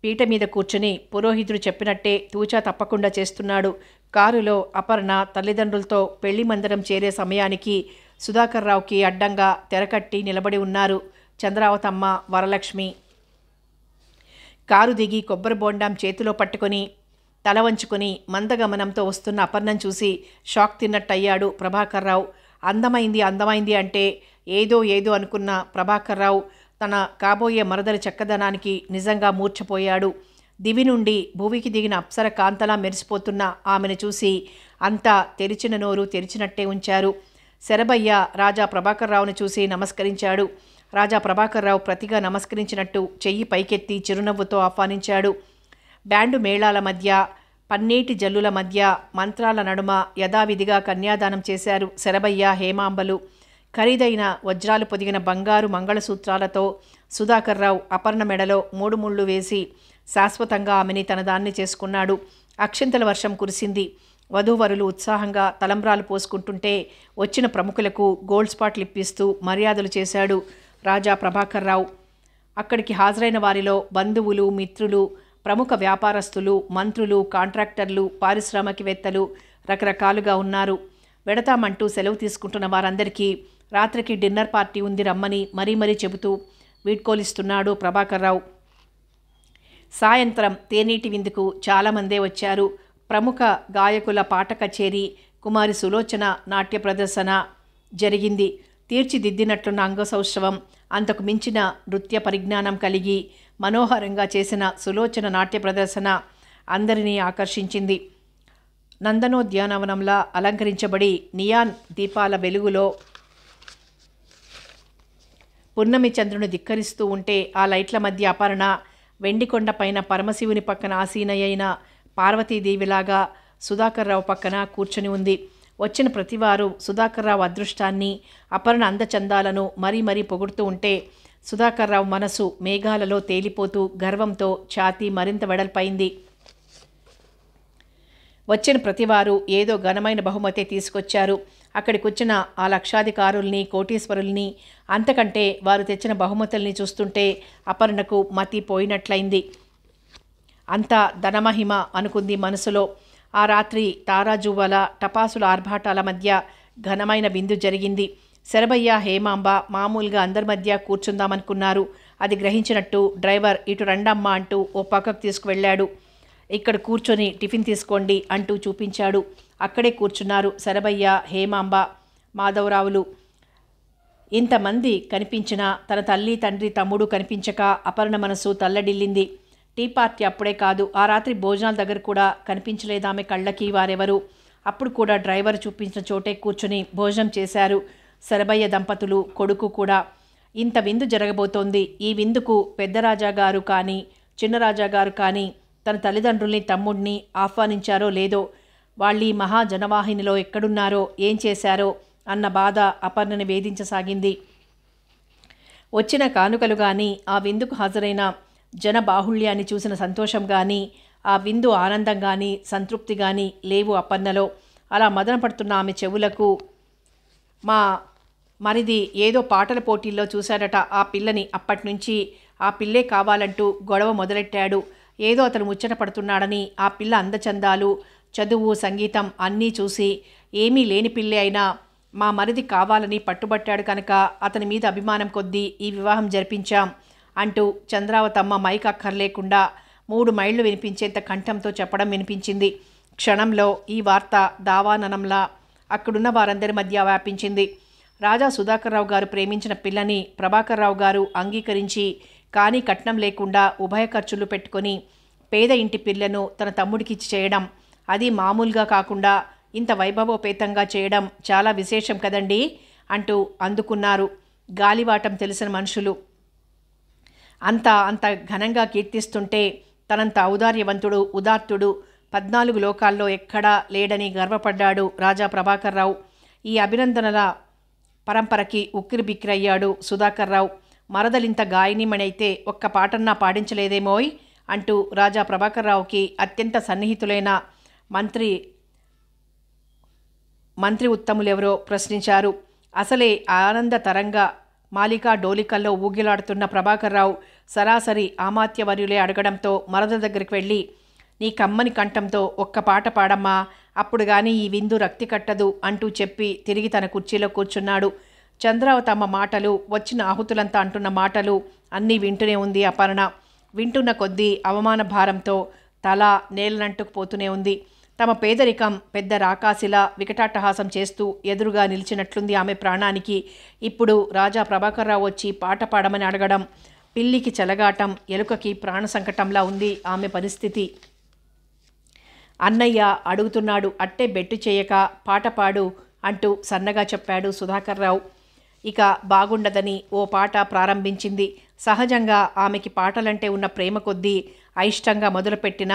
పీట మీద కూర్చుని పురోహితుడు చెప్పినట్టే తూచా తప్పకుండా చేస్తున్నాడు. కారులో అపర్ణ తల్లిదండ్రులతో పెళ్లి మందిరం చేరే సమయానికి సుధాకర్రావుకి అడ్డంగా తెరకట్టి నిలబడి ఉన్నారు చంద్రావతమ్మ, వరలక్ష్మి. కారు దిగి కొబ్బరి బోండాం చేతిలో పట్టుకొని తల వంచుకొని మందగమనంతో వస్తున్న అపర్ణం చూసి షాక్ తిన్నట్టయ్యాడు ప్రభాకర్రావు. అందమైంది అంటే ఏదో అనుకున్న ప్రభాకర్రావు తన కాబోయే మరదలి చక్కదనానికి నిజంగా మూర్ఛపోయాడు. దివి నుండి భూమికి దిగిన అప్సర కాంతలా మెరిసిపోతున్న ఆమెను చూసి అంతా తెరిచిన నోరు తెరిచినట్టే ఉంచారు. శరభయ్య రాజా ప్రభాకర్రావును చూసి నమస్కరించాడు. రాజా ప్రభాకర్రావు ప్రతిగా నమస్కరించినట్టు చెయ్యి పైకెత్తి చిరునవ్వుతో ఆహ్వానించాడు. బ్యాండు మేళాల మధ్య, పన్నీటి జల్లుల మధ్య, మంత్రాల నడుమ యథావిధిగా కన్యాదానం చేశారు శరభయ్య, హేమాంబలు. ఖరీదైన వజ్రాలు పొదిగిన బంగారు మంగళసూత్రాలతో సుధాకర్రావు అపర్ణ మెడలో 3 ముళ్ళు వేసి శాశ్వతంగా ఆమెని తన దాన్ని చేసుకున్నాడు. అక్షింతల వర్షం కురిసింది. వధూవరులు ఉత్సాహంగా తలంబ్రాలు పోసుకుంటుంటే వచ్చిన ప్రముఖులకు గోల్డ్ స్పాట్లు ఇప్పిస్తూ మర్యాదలు చేశాడు రాజా ప్రభాకర్రావు. అక్కడికి హాజరైన వారిలో బంధువులు, మిత్రులు, ప్రముఖ వ్యాపారస్తులు, మంత్రులు, కాంట్రాక్టర్లు, పారిశ్రామికవేత్తలు రకరకాలుగా ఉన్నారు. వెడతామంటూ సెలవు తీసుకుంటున్న వారందరికీ రాత్రికి డిన్నర్ పార్టీ ఉంది రమ్మని మరీ చెబుతూ వీడ్కోలిస్తున్నాడు ప్రభాకర్రావు. సాయంత్రం తేనీటి విందుకు చాలామందే వచ్చారు. ప్రముఖ గాయకుల పాట కచేరీ, కుమారి సులోచన నాట్య ప్రదర్శన జరిగింది. తీర్చిదిద్దినట్లున్న అంగసౌష్ఠవం, అంతకు మించిన నృత్య పరిజ్ఞానం కలిగి మనోహరంగా చేసిన సులోచన నాట్య ప్రదర్శన అందరినీ ఆకర్షించింది. నందనోద్యానవనంలా అలంకరించబడి నియాన్ దీపాల వెలుగులో పున్నమి చంద్రుని ధిక్కరిస్తూ ఉంటే ఆ లైట్ల మధ్య అపర్ణ వెండికొండ పైన పరమశివుని పక్కన ఆసీనయైన పార్వతీదేవిలాగా సుధాకర్రావు పక్కన కూర్చొని ఉంది. వచ్చిన ప్రతివారు సుధాకర్రావు అదృష్టాన్ని, అపర్ణ అందచందాలను మరీ పొగుడుతూ ఉంటే సుధాకర్రావు మనసు మేఘాలలో తేలిపోతూ గర్వంతో ఛాతీ మరింత వెడల్పైంది. వచ్చిన ప్రతివారు ఏదో ఘనమైన బహుమతి తీసుకొచ్చారు. అక్కడికొచ్చిన ఆ లక్షాధికారుల్ని, కోటీశ్వరుల్ని, అంతకంటే వారు తెచ్చిన బహుమతుల్ని చూస్తుంటే అపర్ణకు మతి పోయినట్లయింది. అంతా ధనమహిమ అనుకుంది మనసులో. ఆ రాత్రి తారాజువ్వల టపాసుల ఆర్భాటాల మధ్య ఘనమైన విందు జరిగింది. శరభయ్య, హేమాంబ మామూలుగా అందరి మధ్య కూర్చుందామనుకున్నారు. అది గ్రహించినట్టు డ్రైవర్ ఇటు రండమ్మా అంటూ ఓ పక్కకు తీసుకువెళ్ళాడు. ఇక్కడ కూర్చొని టిఫిన్ తీసుకోండి అంటూ చూపించాడు. అక్కడే కూర్చున్నారు శరభయ్య, హేమాంబ, మాధవరావులు. ఇంతమంది కనిపించినా తన తల్లి, తండ్రి, తమ్ముడు కనిపించక అపర్ణ మనసు తల్లడిల్లింది. టీ పార్టీ అప్పుడే కాదు, ఆ రాత్రి భోజనాల దగ్గర కూడా కనిపించలేదామె కళ్ళకి వారెవరు. అప్పుడు కూడా డ్రైవర్ చూపించిన చోటే కూర్చుని భోజనం చేశారు శరభయ్య దంపతులు, కొడుకు కూడా. ఇంత విందు జరగబోతోంది. ఈ విందుకు పెద్దరాజా గారు కానీ చిన్నరాజా గారు కానీ తన తల్లిదండ్రుల్ని, తమ్ముడిని ఆహ్వానించారో లేదో, వాళ్ళీ మహాజనవాహినిలో ఎక్కడున్నారో, ఏం చేశారో అన్న బాధ అపర్ణని వేధించసాగింది. వచ్చిన కానుకలు కానీ, ఆ విందుకు హాజరైన జన బాహుళ్యాన్ని చూసిన సంతోషం కానీ, ఆ విందు ఆనందం కానీ, సంతృప్తి కానీ లేవు అపర్ణలో. అలా మదన పడుతున్న ఆమె చెవులకు మా మరిది ఏదో పాటల పోటీల్లో చూశాడట ఆ పిల్లని. అప్పటినుంచి ఆ పిల్లే కావాలంటూ గొడవ మొదలెట్టాడు. ఏదో అతను ముచ్చట పడుతున్నాడని, ఆ పిల్ల అందచందాలు, చదువు, సంగీతం అన్నీ చూసి ఏమీ లేని పిల్లే అయినా మా మరిది కావాలని పట్టుబట్టాడు కనుక అతని మీద అభిమానం కొద్దీ ఈ వివాహం జరిపించాం అంటూ చంద్రావతమ్మ మైక్ అక్కర్లేకుండా 3 మైళ్ళు వినిపించేంత కంఠంతో చెప్పడం వినిపించింది. క్షణంలో ఈ వార్త దావాననంలా అక్కడున్న వారందరి మధ్య వ్యాపించింది. రాజా సుధాకర్రావు గారు ప్రేమించిన పిల్లని ప్రభాకర్రావు గారు అంగీకరించి, కానీ కట్నం లేకుండా ఉభయ ఖర్చులు పెట్టుకొని పేద ఇంటి పిల్లను తన తమ్ముడికిచ్చి చేయడం, అది మామూలుగా కాకుండా ఇంత వైభవోపేతంగా చేయడం చాలా విశేషం కదండి అంటూ అందుకున్నారు గాలివాటం తెలిసిన మనుషులు. అంత ఘనంగా కీర్తిస్తుంటే తనంత ఔదార్యవంతుడు, ఉదాత్తుడు 14 లోకాల్లో ఎక్కడా లేడని గర్వపడ్డాడు రాజా ప్రభాకర్ రావు. ఈ అభినందనల పరంపరకి ఉక్కిరిబిక్కిరయ్యాడు సుధాకర్ రావు. మరదలింత గాయనీమణైతే ఒక్క పాటన్నా పాడించలేదేమోయ్ అంటూ రాజా ప్రభాకర్ రావుకి అత్యంత సన్నిహితులైన మంత్రి ఉత్తములెవరో ప్రశ్నించారు. అసలే ఆనంద తరంగ మాలికా డోలికల్లో ఊగిలాడుతున్న ప్రభాకర్ రావు సరాసరి ఆమాత్యవర్యులే అడగడంతో మరదల దగ్గరికి వెళ్ళి, నీ కమ్మని కంఠంతో ఒక్క పాట పాడమ్మా, అప్పుడు గాని ఈ విందు రక్తి కట్టదు అంటూ చెప్పి తిరిగి తన కుర్చీలో కూర్చున్నాడు. చంద్రావతమ్మ మాటలు, వచ్చిన ఆహుతులంతా అంటున్న మాటలు అన్నీ వింటూనే ఉంది అపర్ణ. వింటున్న కొద్దీ అవమాన భారంతో తల నేలనంటుకుపోతూనే ఉంది. తమ పేదరికం పెద్ద రాకాసిలా వికటాట్టహాసం చేస్తూ ఎదురుగా నిలిచినట్లుంది ఆమె ప్రాణానికి. ఇప్పుడు రాజా ప్రభాకర్ రావు వచ్చి పాట పాడమని అడగడం పిల్లికి చెలగాటం, ఎలుకకి ప్రాణ సంకటంలా ఉంది ఆమె పరిస్థితి. అన్నయ్య అడుగుతున్నాడు, అట్టే బెట్టు చేయక పాట పాడు అంటూ సన్నగా చెప్పాడు సుధాకర్ రావు. ఇక బాగుండదని ఓ పాట ప్రారంభించింది. సహజంగా ఆమెకి పాటలంటే ఉన్న ప్రేమ కొద్దీ అయిష్టంగా మొదలుపెట్టిన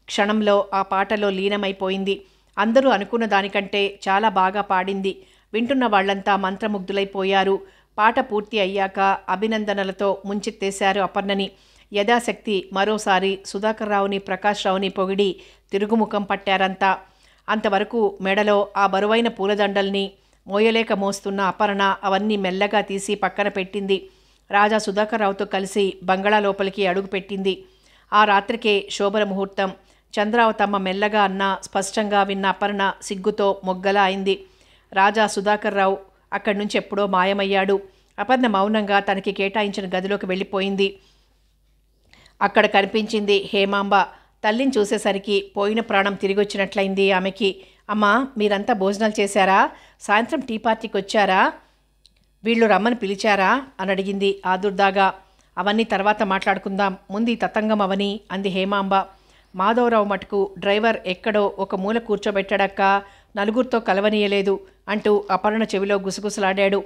క్షణంలో ఆ పాటలో లీనమైపోయింది. అందరూ అనుకున్న దానికంటే చాలా బాగా పాడింది. వింటున్న వాళ్లంతా మంత్రముగ్ధులైపోయారు. పాట పూర్తి అయ్యాక అభినందనలతో ముంచెత్తేశారు అపర్ణని. యథాశక్తి మరోసారి సుధాకర్ రావుని, ప్రకాష్ రావుని పొగిడి తిరుగుముఖం పట్టారంతా. అంతవరకు మెడలో ఆ బరువైన పూలదండల్ని మోయలేక మోస్తున్న అపర్ణ అవన్నీ మెల్లగా తీసి పక్కన పెట్టింది. రాజా సుధాకర్ రావుతో కలిసి బంగళా లోపలికి అడుగుపెట్టింది. ఆ రాత్రికే శోభన ముహూర్తం. చంద్రావతమ్మ మెల్లగా అన్న స్పష్టంగా విన్న అపర్ణ సిగ్గుతో మొగ్గలా అయింది. రాజా సుధాకర్ రావు అక్కడి నుంచి ఎప్పుడో మాయమయ్యాడు. అపర్ణ మౌనంగా తనకి కేటాయించిన గదిలోకి వెళ్ళిపోయింది. అక్కడ కనిపించింది హేమాంబ. తల్లిని చూసేసరికి పోయిన ప్రాణం తిరిగొచ్చినట్లయింది ఆమెకి. అమ్మా, మీరంతా భోజనాలు చేశారా? సాయంత్రం టీ పార్టీకి వచ్చారా? వీళ్ళు రమ్మని పిలిచారా అని అడిగింది ఆదుర్దాగా. అవన్నీ తర్వాత మాట్లాడుకుందాం, ముందు ఈ తతంగం అవని అంది హేమాంబ. మాధవరావు మటుకు డ్రైవర్ ఎక్కడో ఒక మూల కూర్చోబెట్టాడక్క, నలుగురితో కలవనీయలేదు అంటూ అపర్ణ చెవిలో గుసగుసలాడాడు.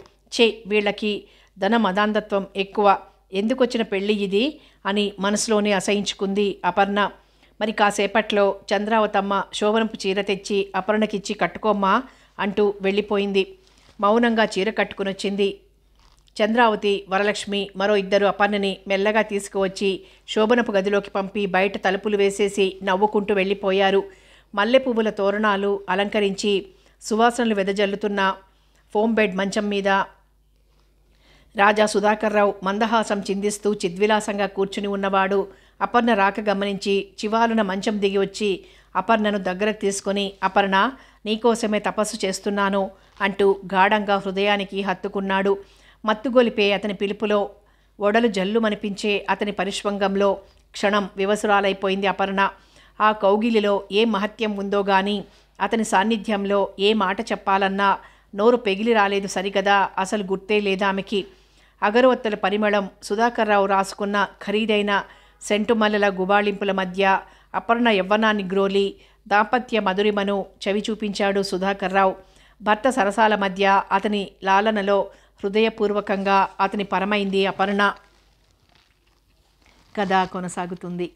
వీళ్ళకి ధన మదాంధత్వం ఎక్కువ, ఎందుకొచ్చిన పెళ్ళి ఇది అని మనసులోనే అసహించుకుంది అపర్ణ. మరి కాసేపట్లో చంద్రావతమ్మ శోభనపు చీర తెచ్చి అపర్ణకిచ్చి కట్టుకోమ్మా అంటూ వెళ్ళిపోయింది. మౌనంగా చీర కట్టుకునొచ్చింది. చంద్రావతి, వరలక్ష్మి మరో ఇద్దరు అపర్ణని మెల్లగా తీసుకువచ్చి శోభనపు గదిలోకి పంపి బయట తలుపులు వేసేసి నవ్వుకుంటూ వెళ్ళిపోయారు. మల్లె పువ్వుల తోరణాలు అలంకరించి సువాసనలు వెదజల్లుతున్న ఫోమ్ బెడ్ మంచం మీద రాజా సుధాకర్ రావు మందహాసం చిందిస్తూ చిద్విలాసంగా కూర్చుని ఉన్నవాడు. అపర్ణ రాక గమనించి చివాలున మంచం దిగి వచ్చి అపర్ణను దగ్గరకు తీసుకొని, అపర్ణ, నీకోసమే తపస్సు చేస్తున్నాను అంటూ గాఢంగా హృదయానికి హత్తుకున్నాడు. మత్తుగొలిపే అతని పిలుపులో, ఒడలు జల్లుమనిపించే అతని పరిష్వంగంలో క్షణం వివసురాలైపోయింది అపర్ణ. ఆ కౌగిలిలో ఏ మహత్యం ఉందో గాని అతని సాన్నిధ్యంలో ఏ మాట చెప్పాలన్నా నోరు పెగిలి రాలేదు సరిగదా, అసలు గుర్తే లేదామెకి. అగరవత్తుల పరిమళం, సుధాకర్ రావు రాసుకున్న ఖరీదైన సెంటుమల్లెల గుబాళింపుల మధ్య అపర్ణ యవ్వనాన్ని గ్రోలి దాంపత్య మధురిమను చవి చూపించాడు సుధాకర్ రావు. భర్త సరసాల మధ్య అతని లాలనలో హృదయపూర్వకంగా అతని పరమైంది అపర్ణ. కథ కొనసాగుతుంది.